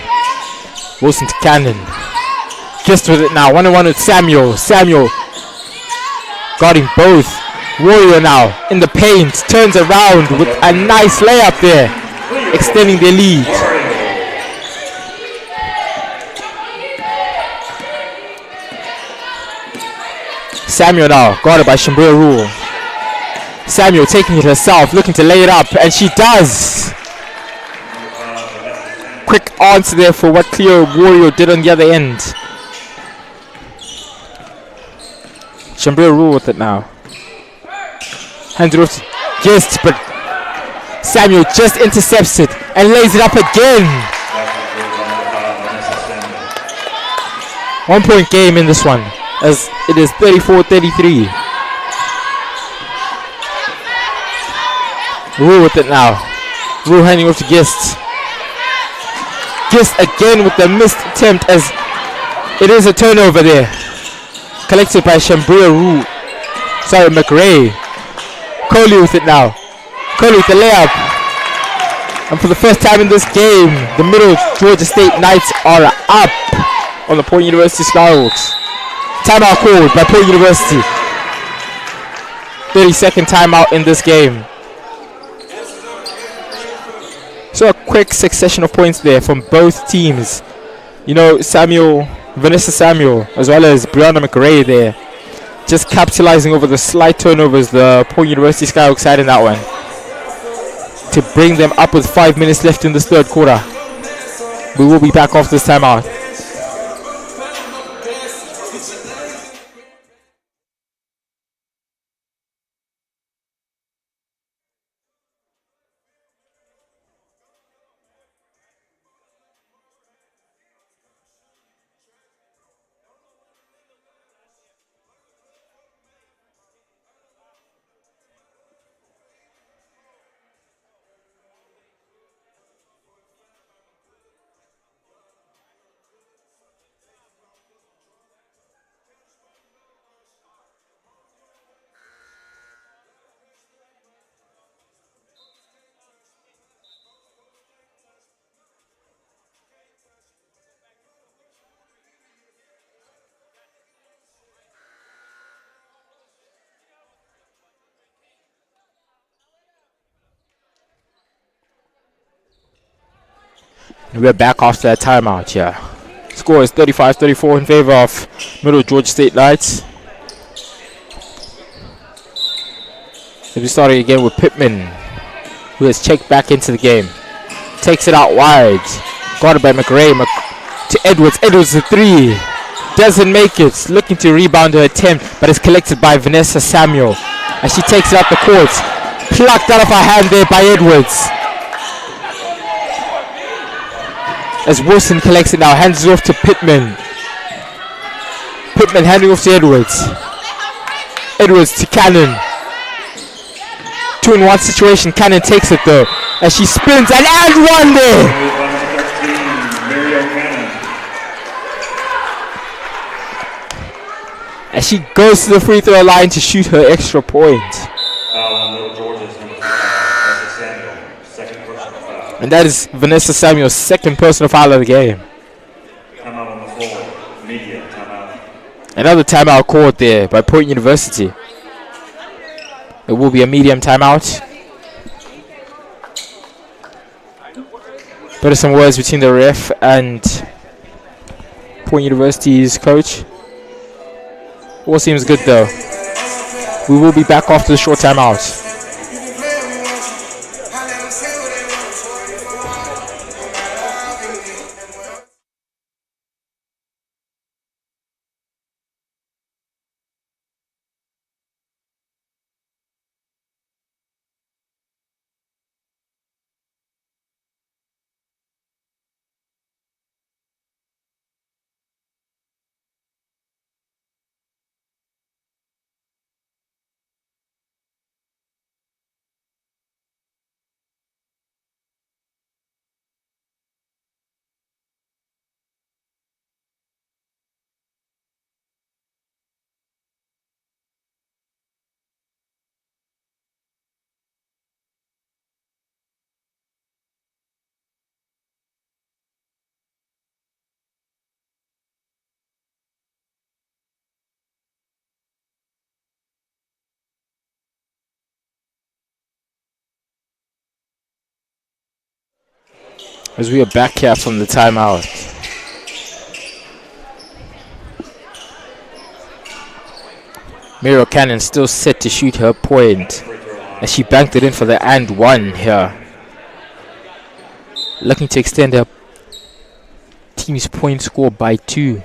Wilson to Cannon. Gist with it now. 1-on-1 with Samuel. Samuel guarding both. Warrior now in the paint. Turns around with a nice layup there. Extending their lead. Samuel now, guarded by Shambria Rule. Samuel taking it herself, looking to lay it up, and she does. Quick answer there for what Cleo Warrior did on the other end. Shambria Rule with it now. Hands it off to Gist, but Samuel just intercepts it and lays it up again. 1 point game in this one, as it is 34-33. Rule with it now. Rule handing off to Gist. Gist again with the missed attempt, as it is a turnover there. Collected by Shambria Rule. Sorry, McRae. Coley with it now. Coley with the layup. And for the first time in this game, the Middle Georgia State Knights are up on the Point University Skyhawks. Timeout called by Point University. 30-second timeout in this game. So a quick succession of points there from both teams. You know, Vanessa Samuel, as well as Brianna McRae there, just capitalizing over the slight turnovers the Point University Skyhawks had in that one, to bring them up with 5 minutes left in this third quarter. We will be back off this timeout. We're back after that timeout here. Score is 35-34 in favor of Middle Georgia State Knights. So we starting again with Pittman, who has checked back into the game. Takes it out wide. Guarded by McRae. To Edwards. Edwards the three. doesn't make it. Looking to rebound her attempt, but it's collected by Vanessa Samuel. As she takes it out the court. Plucked out of her hand there by Edwards. As Wilson collects it now, hands it off to Pittman. Pittman handing off to Edwards. Edwards to Cannon. 2-in-1 situation. Cannon takes it though. As she spins and one there. As she goes to the free throw line to shoot her extra point. And that is Vanessa Samuel's second personal foul of the game. Timeout on the floor. Media timeout. Another timeout called there by Point University. It will be a medium timeout. Better some words between the ref and Point University's coach. All seems good though. We will be back after the short timeout. As we are back here from the timeout. Muriel Cannon still set to shoot her point. As she banked it in for the and one here. Looking to extend her team's point score by 2.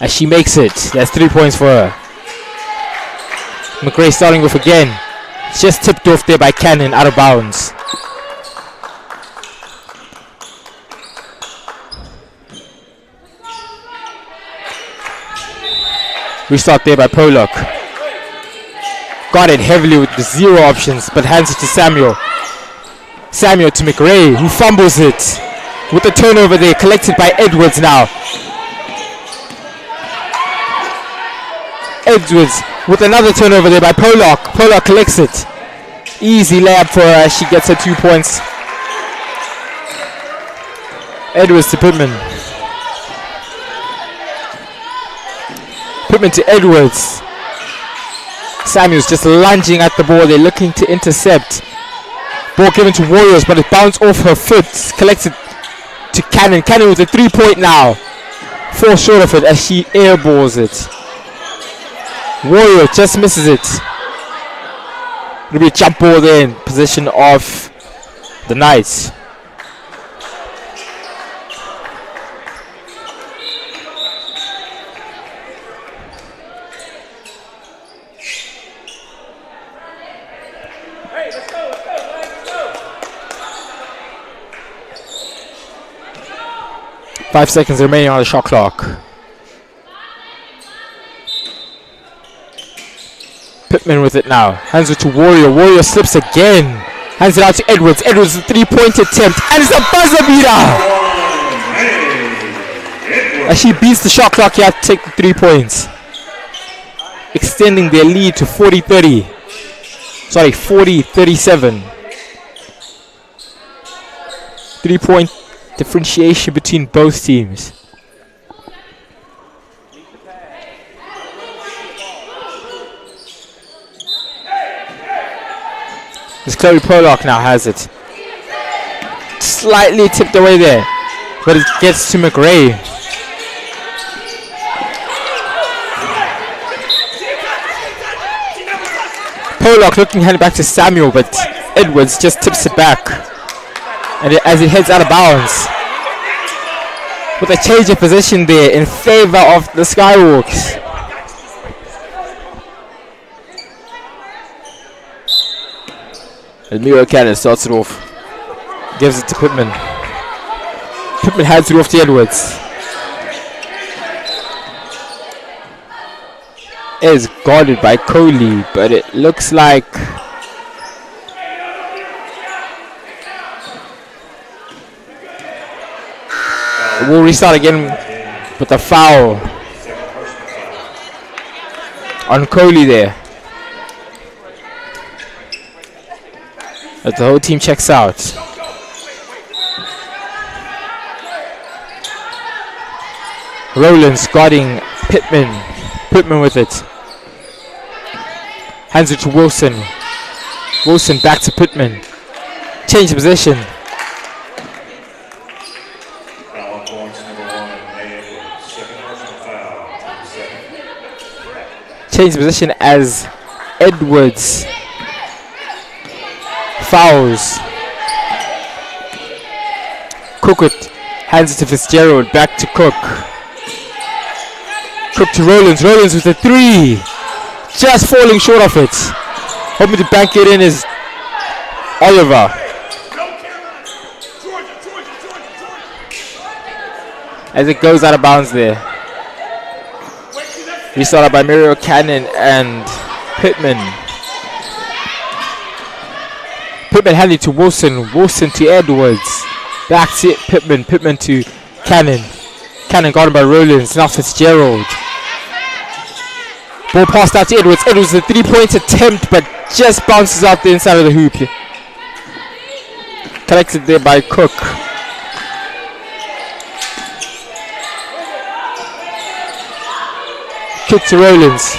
As she makes it. That's 3 points for her. McRae starting with again. Just tipped off there by Cannon, out of bounds. Restart there by Pollock. Got it heavily with the 0 options, but hands it to Samuel. Samuel to McRae, who fumbles it. With the turnover there, collected by Edwards now. Edwards with another turnover there by Pollock. Pollock collects it. Easy layup for her as she gets her 2 points. Edwards to Pittman. Pittman to Edwards. Samuels just lunging at the ball. They're looking to intercept. Ball given to Warriors, but it bounced off her foot. Collected to Cannon. Cannon with a 3-point now. 4 short of it as she airballs it. Warrior just misses it. It'll be a jump ball there in position of the Knights. Hey, let's go. 5 seconds remaining on the shot clock. Pittman with it now. Hands it to Warrior. Warrior slips again. Hands it out to Edwards. Edwards, a 3-point attempt. And it's a buzzer beater! As she beats the shot clock, you have to take the 3 points. Extending their lead to 40-30. Sorry, 40-37. 3-point differentiation between both teams. As Chloe Pollock now has it. Slightly tipped away there, but it gets to McRae. Pollock looking to hand it back to Samuel, but Edwards just tips it back. And as it heads out of bounds. with a change of position there in favor of the Skyhawks. Miro Cannon starts it off. Gives it to Pittman. Pittman hands it off to Edwards. Is guarded by Coley, but it looks like we'll restart again with a foul on Coley there. As the whole team checks out. Rowlands guarding Pittman. Pittman with it. Hands it to Wilson. Wilson back to Pittman. Change of position. Change position as Edwards fouls. Cook it. Hands it to Fitzgerald. Back to Cook. Cook to Rowlands. Rowlands with a 3. Just falling short of it. Hoping to bank it in is Oliver. As it goes out of bounds there. Restarted by Miro Cannon and Pittman. Pittman handed to Wilson. Wilson to Edwards. Back to Pittman. Pittman to Cannon. Cannon guarded by Rowlands. Now Fitzgerald. Ball passed out to Edwards. Edwards with a 3-point attempt, but just bounces out the inside of the hoop. Collected there by Cook. Kick to Rowlands.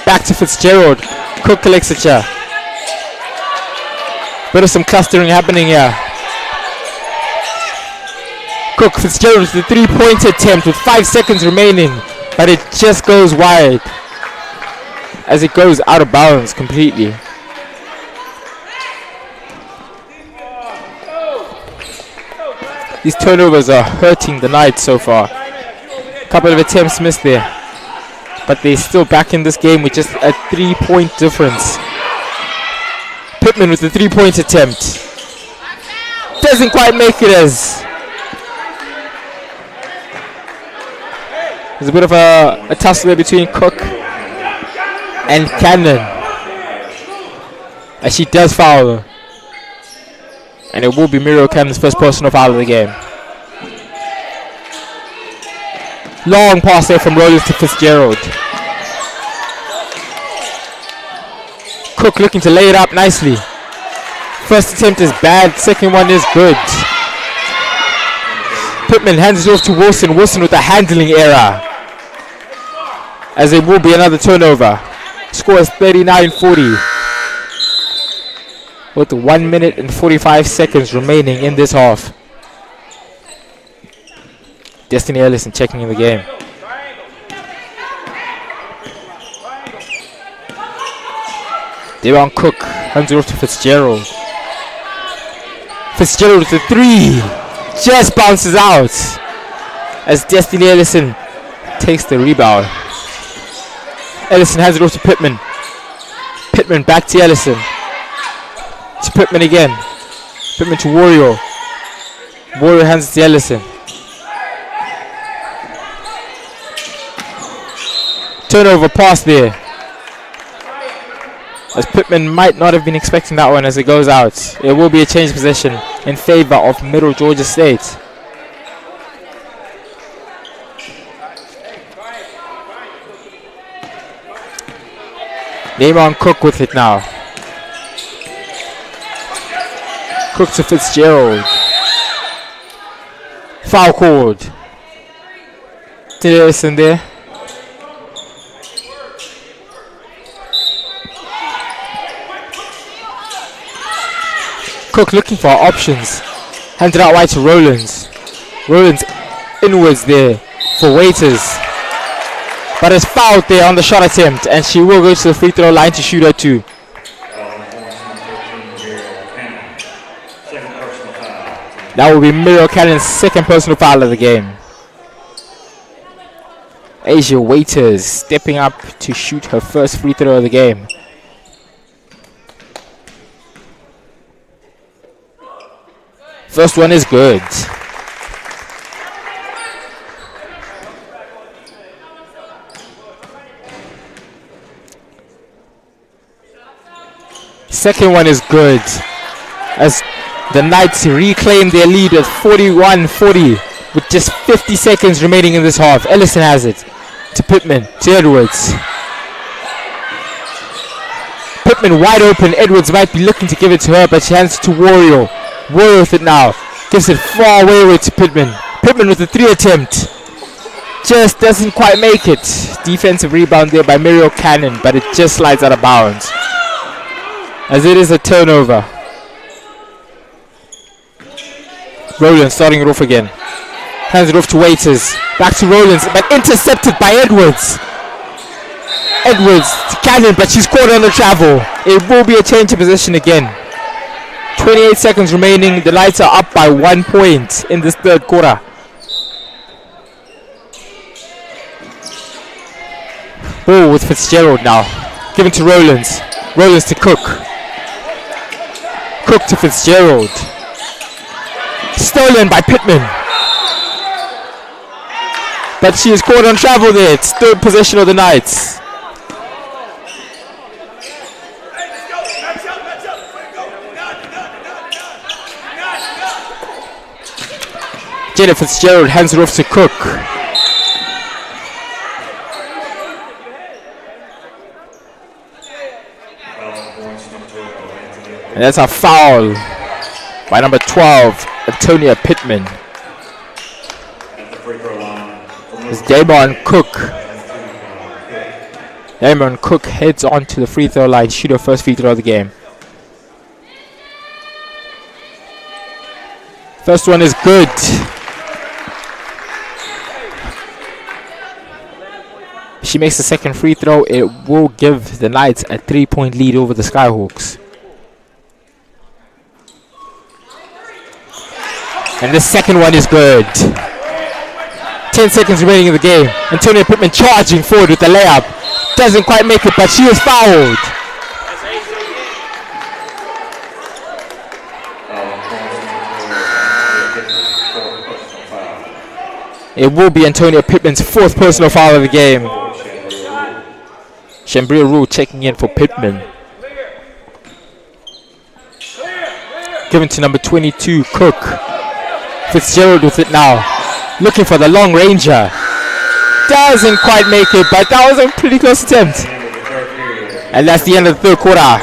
Back to Fitzgerald. Cook collects it here. Bit of some clustering happening here. Cook, Fitzgerald with the 3-point attempt with 5 seconds remaining, but it just goes wide as it goes out of bounds completely. These turnovers are hurting the Knights so far. Couple of attempts missed there, but they're still back in this game with just a 3-point difference. Pittman with the 3-point attempt. Doesn't quite make it as. There's a bit of a tussle there between Cook and Cannon. As she does foul. And it will be Miro Cannon's first personal foul of the game. Long pass there from Rowlands to Fitzgerald. Cook looking to lay it up nicely. First attempt is bad, second one is good. Pittman hands it off to Wilson. Wilson with a handling error. As it will be another turnover. Score is 39-40. With 1 minute and 45 seconds remaining in this half. Destiny Ellison checking in the game. Devon Cook hands it off to Fitzgerald. Fitzgerald with the 3. Just bounces out. As Destiny Ellison takes the rebound. Ellison hands it off to Pittman. Pittman back to Ellison. To Pittman again. Pittman to Warrior. Warrior hands it to Ellison. Turnover pass there. As Pittman might not have been expecting that one as it goes out. It will be a change of possession in favor of Middle Georgia State. Naaman Cook with it now. Cook to Fitzgerald. Foul called. Listen there. Cook looking for options. Handed out wide to Rowlands. Rowlands inwards there for Waiters. But it's fouled there on the shot attempt, and she will go to the free throw line to shoot her 2. That will be Miro Cannon's second personal foul of the game. Asia Waiters stepping up to shoot her first free throw of the game. First one is good. Second one is good, as the Knights reclaim their lead at 41-40 with just 50 seconds remaining in this half. Ellison has it to Pittman, to Edwards. Pittman wide open. Edwards might be looking to give it to her, but she hands it to Wario. Wario with it now. Gives it far away to Pittman. Pittman with the 3 attempt. Just doesn't quite make it. Defensive rebound there by Muriel Cannon, but it just slides out of bounds, as it is a turnover. Rowland starting it off again. Hands it off to Waiters. Back to Rowlands, but intercepted by Edwards. Edwards to Cannon, but she's caught on the travel. It will be a change of position again. 28 seconds remaining. The Lights are up by 1 point in this third quarter. Ball with Fitzgerald now. Given to Rowlands. Rowlands to Cook. Cook to Fitzgerald. Stolen by Pittman. But she is caught on travel there. It's third possession of the Knights. Jenna Fitzgerald hands it off to Cook. And that's a foul by number 12, Antonia Pittman. As Damon Cook heads on to the free throw line, shoot her first free throw of the game. First one is good. She makes the second free throw. It will give the Knights a 3-point lead over the Skyhawks. And the second one is good. 10 seconds remaining in the game. Antonia Pittman charging forward with the layup. Doesn't quite make it, but she is fouled. It will be Antonia Pittman's 4th personal foul of the game. Shambria Rule checking in for Pittman. Given to number 22, Cook. Fitzgerald with it now. Looking for the long ranger. Doesn't quite make it, but that was a pretty close attempt. And that's the end of the third quarter.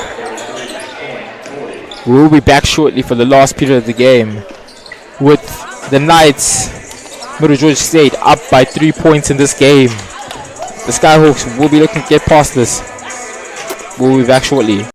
We'll be back shortly for the last period of the game, with the Knights, Middle Georgia State, up by 3 points in this game. The Skyhawks will be looking to get past this. We'll be back shortly.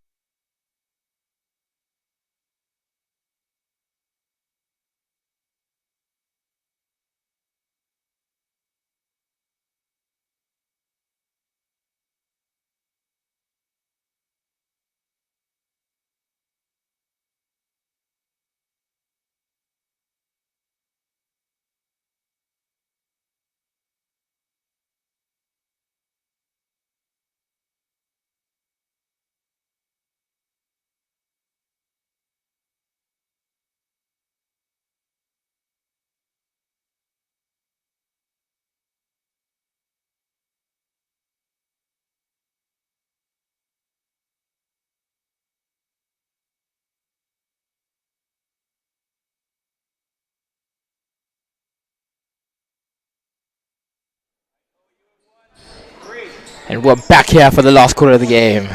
And we're back here for the last quarter of the game.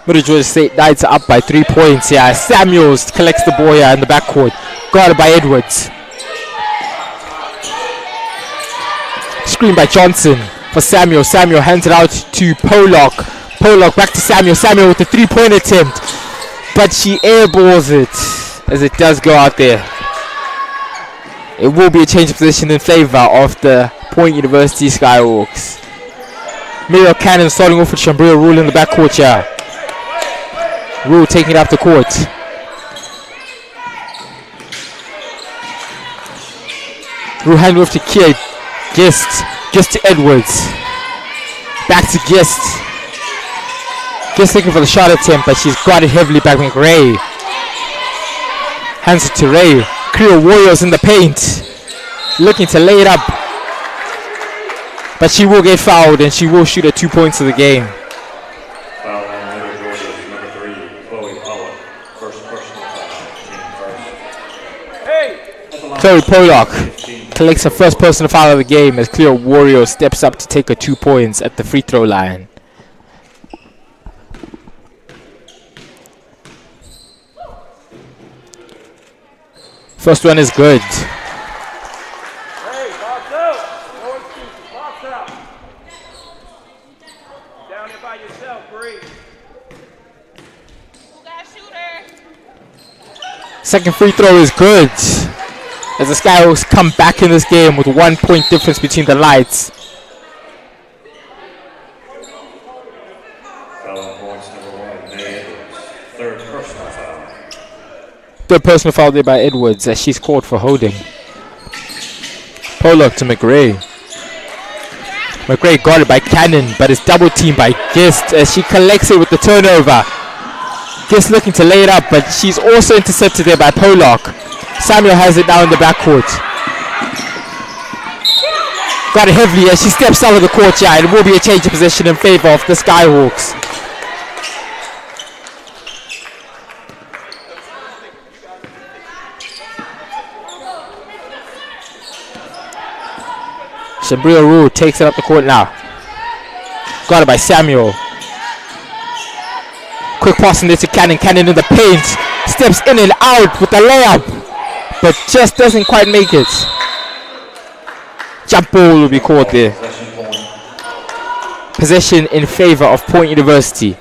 Middle Georgia State Knights are up by 3 points here. Samuels collects the ball here in the backcourt. Guarded by Edwards. Screen by Johnson for Samuel. Samuel hands it out to Pollock. Pollock back to Samuel. Samuel with the 3-point attempt. But she airballs it as it does go out there. It will be a change of position in favor of the Point University Skyhawks. Muriel Cannon starting off with Shambria Rule in the backcourt here. Rule taking it up the court. Rue hand off to Kia. Gist to Edwards. Back to Gist. Gist looking for the shot attempt, but she's got it heavily back. McRae hands it to Ray. Creole Warriors in the paint, looking to lay it up, but she will get fouled and she will shoot at 2 points of the game. Foul on number 3, Chloe Pollock. First personal foul. Chloe Pollock collects her first personal foul of the game as Cleo Warrior steps up to take her 2 points at the free throw line. First one is good. Hey, box out. No excuses. Box out. Down there by yourself, Bree. Who got a shooter? Second free throw is good as the Skyhawks come back in this game with 1 point difference between the lights. Foul on points number 1, May Edwards. Third personal foul. Third personal foul there by Edwards as she's called for holding. Pollock to McRae. McRae got it by Cannon, but it's double teamed by Gist as she collects it with the turnover. Gist looking to lay it up, but she's also intercepted there by Pollock. Samuel has it now in the backcourt. Got it heavily as she steps out of the court. Yeah, it will be a change of position in favor of the Skyhawks. Shabria Rule takes it up the court now. Got it by Samuel. Quick pass in there to Cannon. Cannon in the paint. Steps in and out with the layup, but just doesn't quite make it. Jump ball will be caught there. Possession in favor of Point University.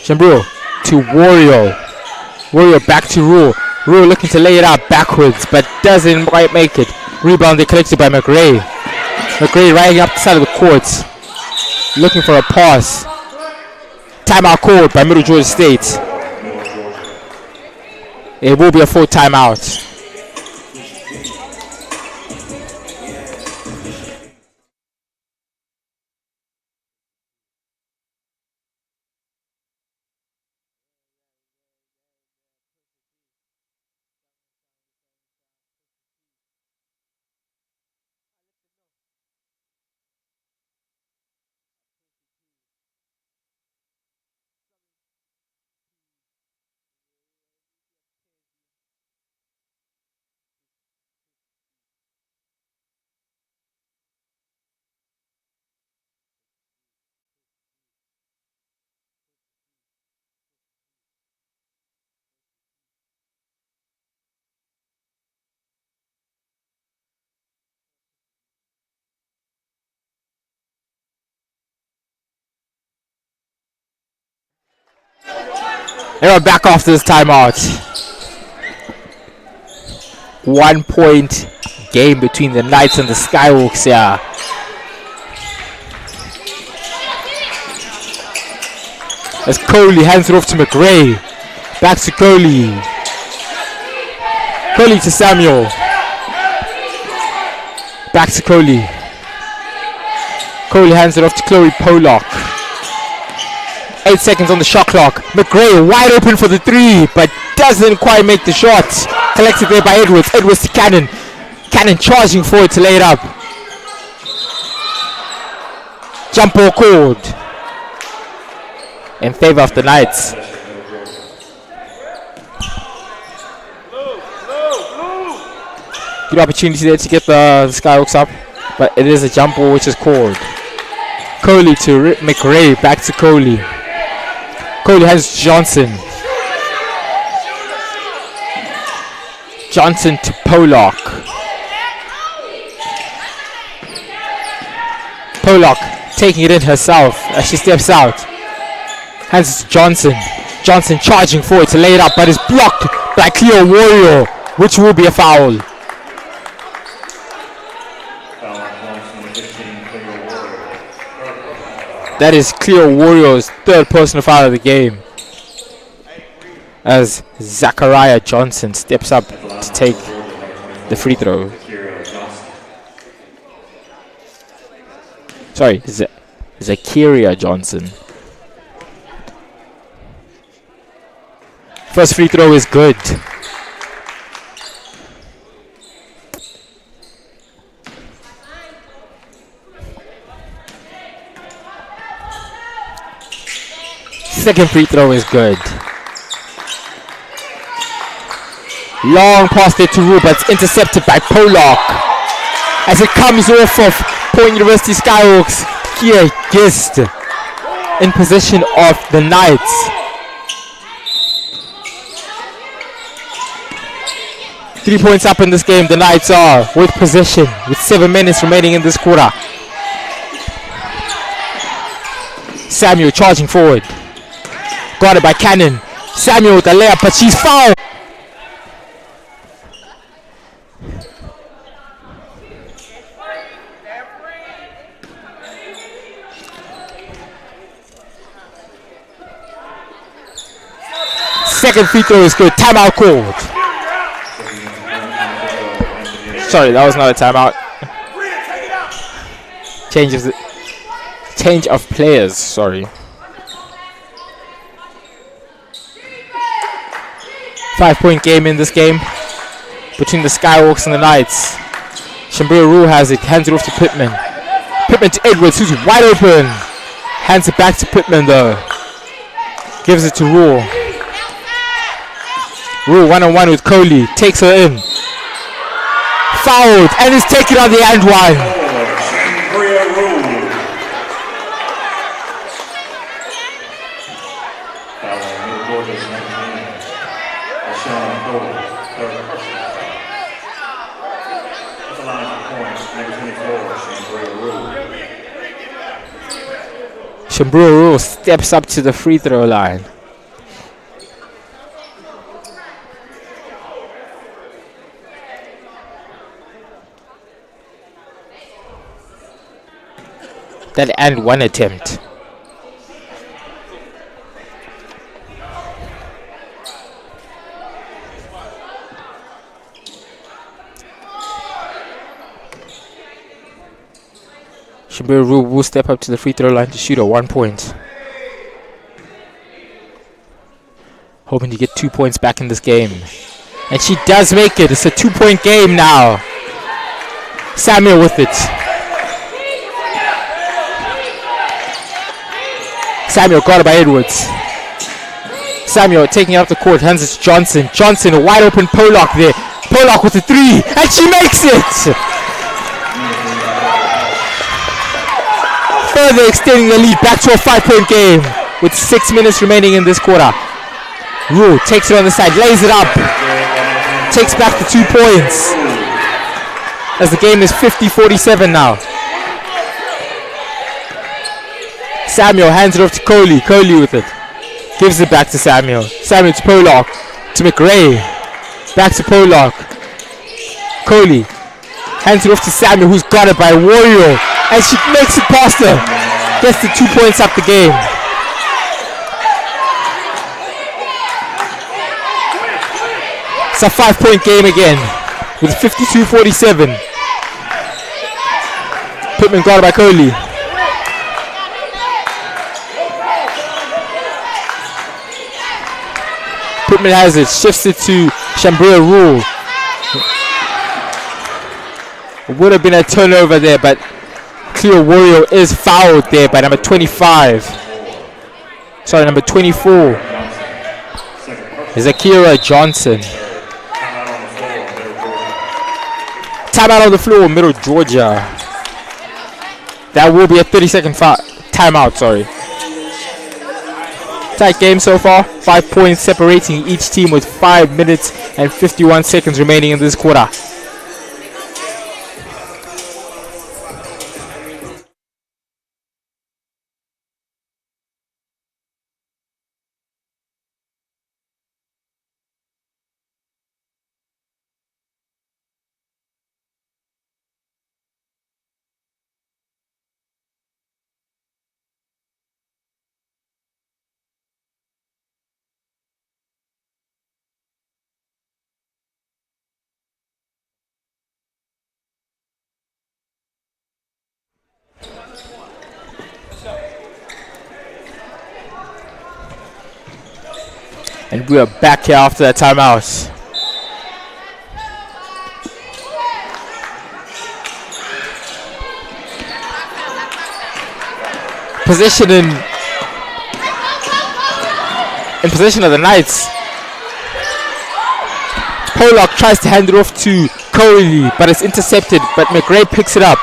Shambro to Wario. Wario back to Rule. Rule looking to lay it out backwards, but doesn't quite make it. Rebound they collected by McRae. McRae riding up the side of the court, looking for a pass. Timeout called by Middle Georgia State. It will be a full timeout. And we're back after this timeout. 1 point game between the Knights and the Skyhawks here. As Coley hands it off to McRae. Back to Coley. Coley to Samuel. Back to Coley. Coley hands it off to Chloe Pollock. 8 seconds on the shot clock. McRae wide open for the three, but doesn't quite make the shot. Collected there by Edwards. Edwards to Cannon. Cannon charging forward to lay it up. Jump ball called in favor of the Knights. Good opportunity there to get the Skyhawks up, but it is a jump ball which is called. Coley to McRae. Back to Coley. Coley has Johnson. Johnson to Pollock. Pollock taking it in herself as she steps out. Hands it to Johnson. Johnson charging forward to lay it up, but is blocked by Cleo Warrior, which will be a foul. That is Cleo Warriors' third personal foul of the game, as Zachariah Johnson steps up to take the free throw. Sorry, Zachariah Johnson. First free throw is good. Second free throw is good. Long pass there to Rule, but it's intercepted by Pollock. As it comes off of Point University Skyhawks, Kia Gist in possession of the Knights. 3 points up in this game, the Knights are with possession with 7 minutes remaining in this quarter. Samuel charging forward. Got it by Cannon. Samuel with the layup, but she's fouled. Second free throw is good. Timeout called. Sorry, that was not a timeout. Change of players. Sorry. 5-point game in this game between the Skyhawks and the Knights. Shambria Rule has it. Hands it off to Pittman. Pittman to Edwards, who's wide open. Hands it back to Pittman though. Gives it to Rule. Rule one-on-one with Coley. Takes her in. Fouled and is taken on the and one. Shambria Rule steps up to the free throw line. That and one attempt. Shambria Rule will step up to the free throw line to shoot a 1 point. Hoping to get 2 points back in this game. And she does make it. It's a 2-point game now. Samuel with it. Samuel got it by Edwards. Samuel taking it up the court, hands it to Johnson. Johnson, a wide open Pollock there. Pollock with a 3, and she makes it! Further extending the lead back to a 5-point game with 6 minutes remaining in this quarter. Rule takes it on the side, lays it up. Takes back the 2 points. As the game is 50-47 now. Samuel hands it off to Coley. Coley with it. Gives it back to Samuel. Samuel to Pollock. To McRae. Back to Pollock. Coley. Hands it off to Samuel, who's got it by Warrior. And she makes it past her. Gets the 2 points up the game. It's a 5-point game again. With 52-47. Pittman got it by Coley. Pittman has it, shifts it to Shambria Rule. It would have been a turnover there, but Cleo Warrior is fouled there by number 25. Sorry, number 24. Zakira Johnson. Timeout on the floor, Middle Georgia. That will be a 30-second timeout, sorry. Tight game so far. 5 points separating each team with 5 minutes and 51 seconds remaining in this quarter. And we are back here after that timeout. Position in possession of the Knights. Pollock tries to hand it off to Coley, but it's intercepted, but McRae picks it up.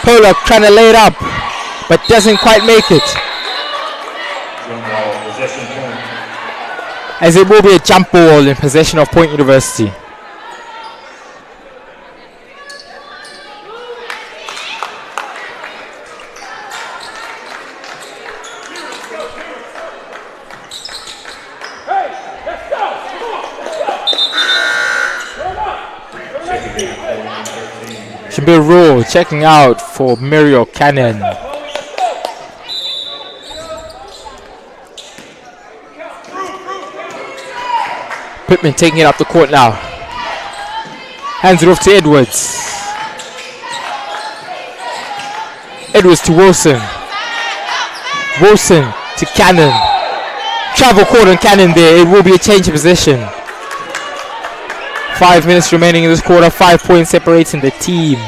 Pollock trying to lay it up, but doesn't quite make it. As it will be a jump ball in possession of Point University. Shabir Rule checking out for Muriel Cannon. Pittman taking it up the court now. Hands it off to Edwards. Edwards to Wilson. Wilson to Cannon. Travel court on Cannon there. It will be a change of position. 5 minutes remaining in this quarter. 5 points separating the team.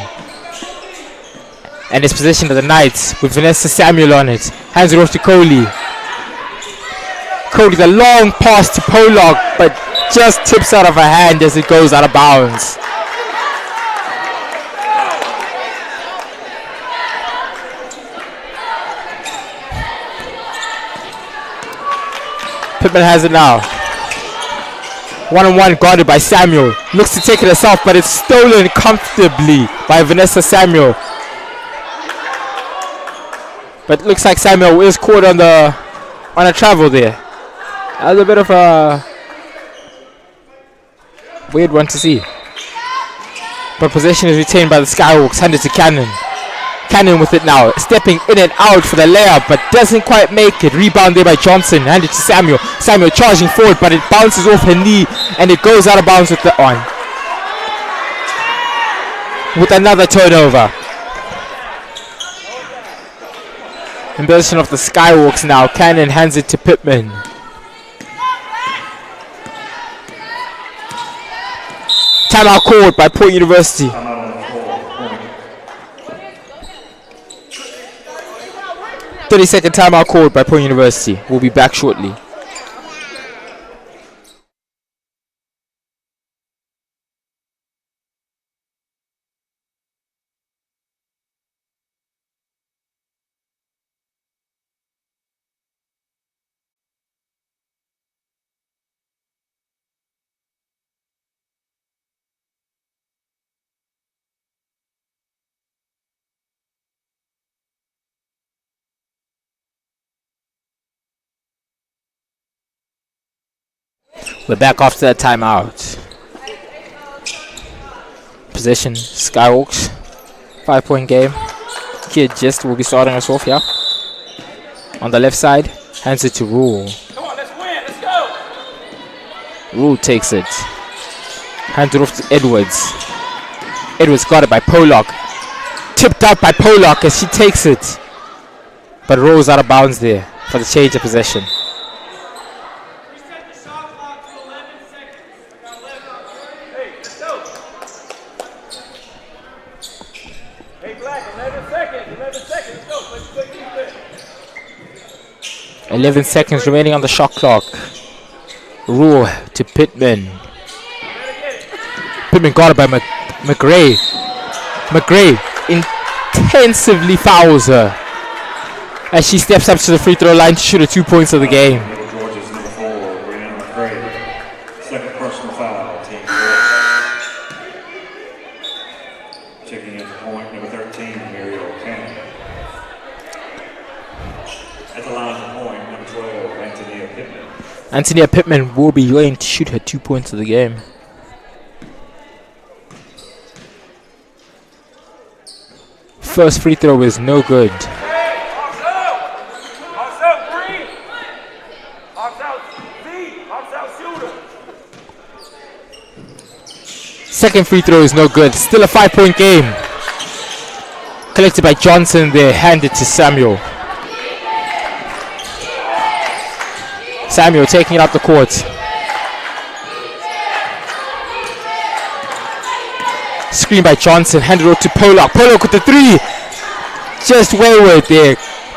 And it's position of the Knights with Vanessa Samuel on it. Hands it off to Coley. Coley, the long pass to Pollock, but just tips out of her hand as it goes out of bounds. Pittman has it now. One-on-one guarded by Samuel. Looks to take it herself, but it's stolen comfortably by Vanessa Samuel. But it looks like Samuel is caught on a travel there. That's a bit of a weird one to see. But possession is retained by the Skyhawks. Handed to Cannon. Cannon with it now. Stepping in and out for the layup, but doesn't quite make it. Rebound there by Johnson. Handed to Samuel. Samuel charging forward, but it bounces off her knee and it goes out of bounds with the on. With another turnover. In possession of the Skyhawks now. Cannon hands it to Pittman. Timeout called by Point University. 30-second timeout called by Point University. We'll be back shortly. We're back after that timeout. Possession, Skyhawks. 5-point game. Kid Gist will be starting us off here. On the left side, hands it to Rule. Come on, let's win. Let's go. Rule takes it. Hands it off to Edwards. Edwards got it by Pollock. Tipped out by Pollock as she takes it. But rolls out of bounds there for the change of possession. Hey, Black, 11 seconds. 11 seconds. Let's go. Let's quick defense. 11 seconds remaining on the shot clock. Rule to Pittman. Pittman got it by McRae. McRae intensively fouls her as she steps up to the free throw line to shoot her 2 points of the game. Georgia's number 4, Brianna McRae. Second personal foul, team checking into point number 13, Muriel Cannon. At the line for point number 12, Antonia Pittman. Antonia Pittman will be going to shoot her 2 points of the game. First free throw is no good. Second free throw is no good. Still a 5-point game. Collected by Johnson there. Handed to Samuel. Samuel taking it up the court. Screen by Johnson, handed over to Pollock. Pollock with the three. Just wayward there.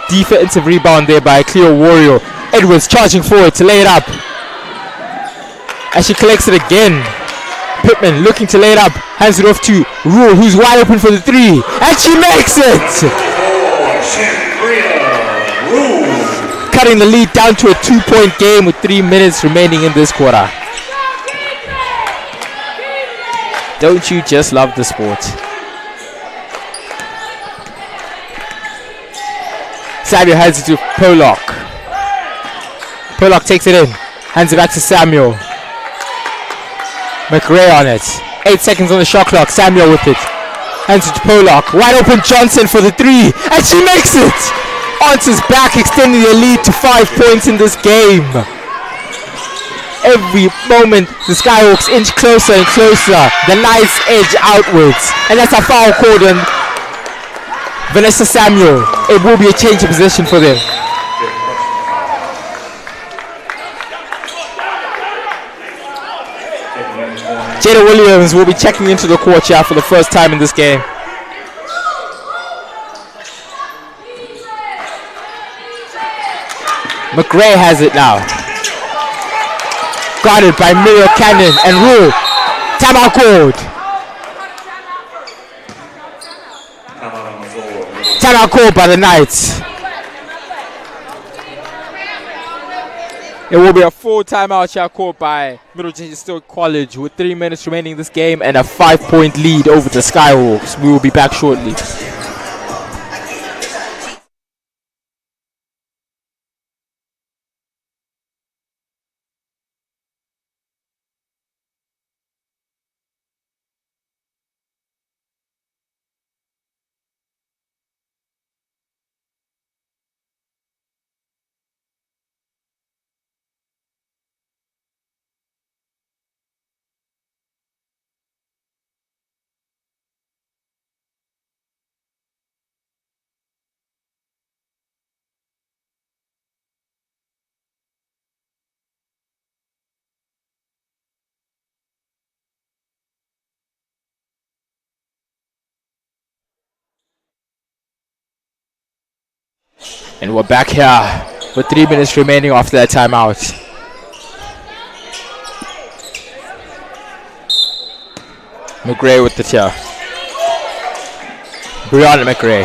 Defensive rebound there by Cleo Warrior. Edwards charging forward to lay it up. As she collects it again. Pittman looking to lay it up. Hands it off to Rule, who's wide open for the three. And she makes it! Cutting the lead down to a 2-point game with 3 minutes remaining in this quarter. Don't you just love the sport? Samuel hands it to Pollock. Pollock takes it in. Hands it back to Samuel. McRae on it. 8 seconds on the shot clock. Samuel with it. Hands it to Pollock. Wide open Johnson for the three. And she makes it! Answers back, extending the lead to 5 points in this game. Every moment the Skyhawks inch closer and closer. The nice edge outwards. And that's a foul called on Vanessa Samuel. It will be a change of position for them. Jada Williams will be checking into the court here for the first time in this game. McRae has it now. Guarded by Muriel Cannon and Rule. Timeout called. Timeout called by the Knights. It will be a full timeout here called by Middle Georgia State College with 3 minutes remaining in this game and a 5-point lead over the Skyhawks. We will be back shortly. And we're back here with 3 minutes remaining after that timeout. McRae with the tier. Brianna McRae.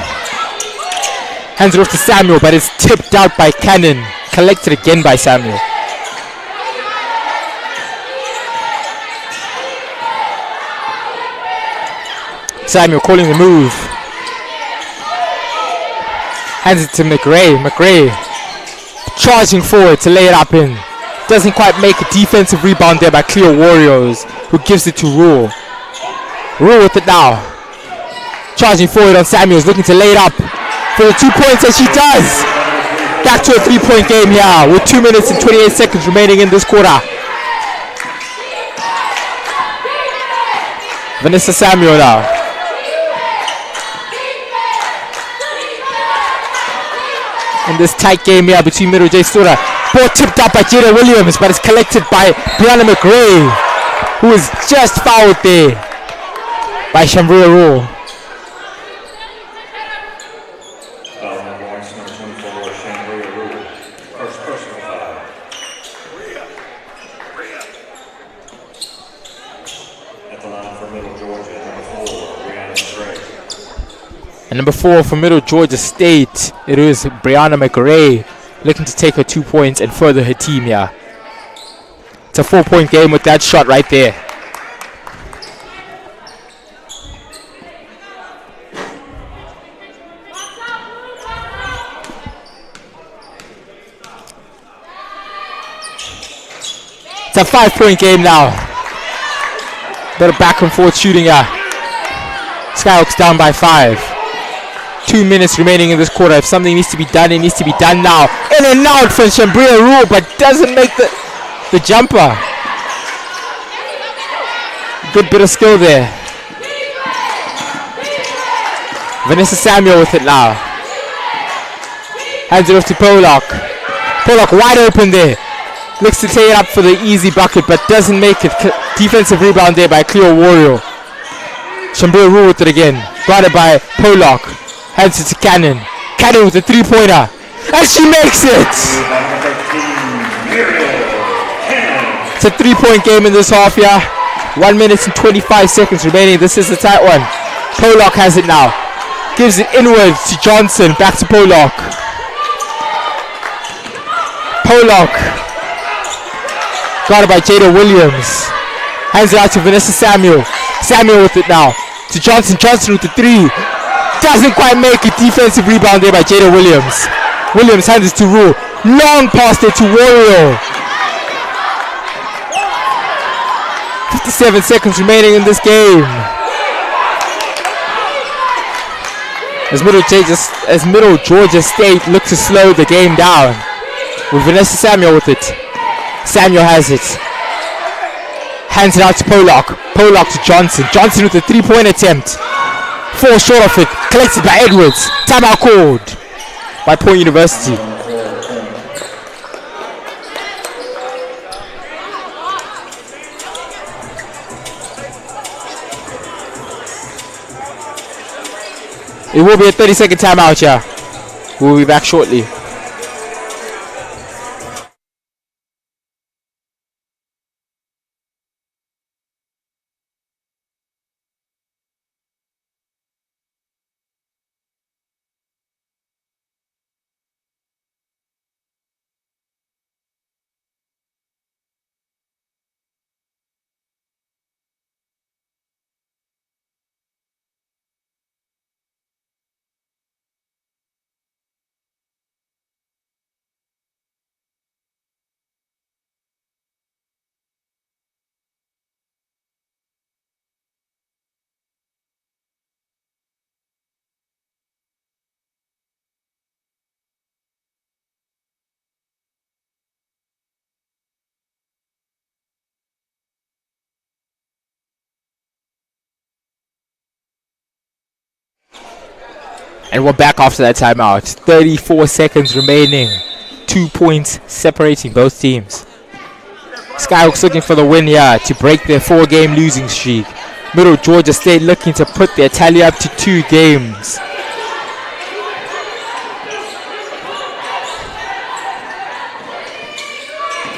Hands it off to Samuel, but it's tipped out by Cannon. Collected again by Samuel. Samuel calling the move. Hands it to McRae. McRae charging forward to lay it up in. Doesn't quite make a defensive rebound there by Cleo Warriors, who gives it to Rule. Rule with it now. Charging forward on Samuels, looking to lay it up for the 2 points, and she does. Back to a 3-point game here with 2 minutes and 28 seconds remaining in this quarter. Vanessa Samuel now. In this tight game here between Middle J Stura. Ball tipped up by Jada Williams, but it's collected by Brianna McRae, who is just fouled there by Shambria Rule. Foul number 24, Shambria Rule. First personal foul. At the line for Middle Georgia, number 4, Brianna McRae. And number 4 for Middle Georgia State, it is Brianna McRae, looking to take her 2 points and further her team here. It's a 4-point game with that shot right there. It's a 5-point game now. Better back and forth shooting here. Skyhawks down by 5. 2 minutes remaining in this quarter. If something needs to be done, it needs to be done now. In and out from Shambria Rule, but doesn't make the jumper. Good bit of skill there. Vanessa Samuel with it now. Hands it off to Pollock. Pollock wide open there. Looks to take it up for the easy bucket, but doesn't make it. Defensive rebound there by Cleo Wario. Shambura Rule with it again. Got it by Pollock. Hands it to Cannon. Cannon with a three-pointer. And she makes it! It's a three-point game in this half, yeah. 1 minute and 25 seconds remaining. This is a tight one. Pollock has it now. Gives it inwards to Johnson. Back to Pollock. Pollock. Got it by Jada Williams. Hands it out to Vanessa Samuel. Samuel with it now. To Johnson. Johnson with the three. Doesn't quite make it. Defensive rebound there by Jada Williams. Williams hands it to Rule. Long pass there to Wario. 57 seconds remaining in this game. As Middle Georgia State look to slow the game down. With Vanessa Samuel with it. Samuel has it. Hands it out to Pollock. Pollock to Johnson. Johnson with a three-point attempt. 4 short of it. Collected by Edwards. Timeout called by Point University. It will be a 30-second timeout, yeah. We'll be back shortly. And we're back after that timeout. 34 seconds remaining. 2 points separating both teams. Skyhawks looking for the win here to break their 4-game losing streak. Middle Georgia State looking to put their tally up to 2 games.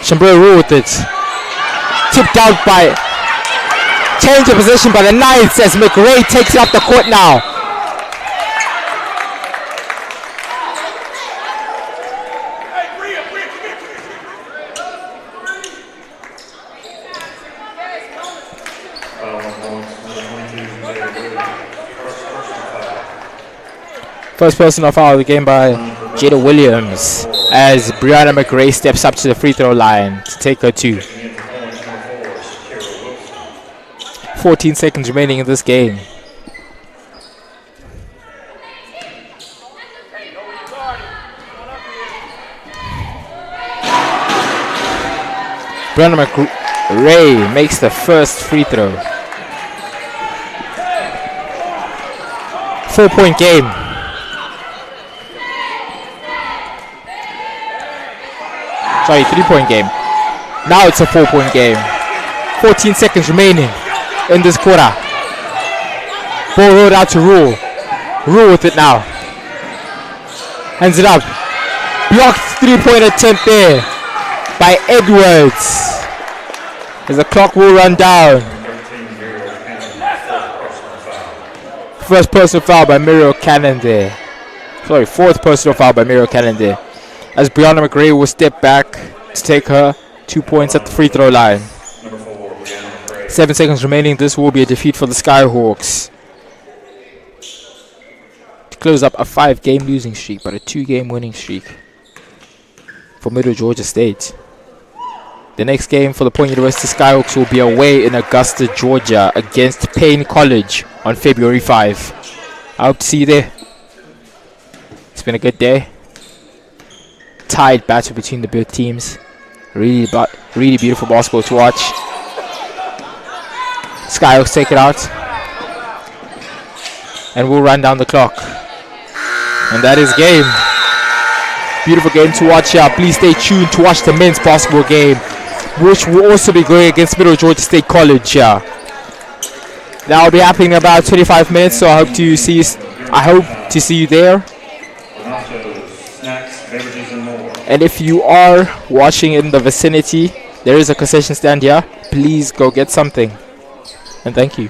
Shambura Rule with it. Tipped out by... Change of position by the Knights as McRae takes it up the court now. First personal foul of the game by Jada Williams as Brianna McRae steps up to the free throw line to take her 2. 14 seconds remaining in this game. Brianna McRae makes the first free throw. 4-point game. Sorry, 3-point game. Now it's a 4-point game. 14 seconds remaining in this quarter. Ball rolled out to Rule. Rule with it now. Hands it up. Blocked 3-point attempt there by Edwards. As the clock will run down. First personal foul by Muriel Cannon there. Sorry, 4th personal foul by Muriel Cannon there. As Brianna McRae will step back to take her 2 points at the free throw line. 7 seconds remaining. This will be a defeat for the Skyhawks. To close up a 5-game losing streak, but a 2-game winning streak for Middle Georgia State. The next game for the Point University Skyhawks will be away in Augusta, Georgia against Payne College on February 5. I hope to see you there. It's been a good day. Tied battle between the both teams. Really beautiful basketball to watch. Skyhawks take it out. And we'll run down the clock. And that is game. Beautiful game to watch. Please stay tuned to watch the men's basketball game, which will also be going against Middle Georgia State College. That will be happening in about 25 minutes. So I hope to see you there. Snacks, beverages, and more. And if you are watching in the vicinity, there is a concession stand here. Please go get something. And thank you.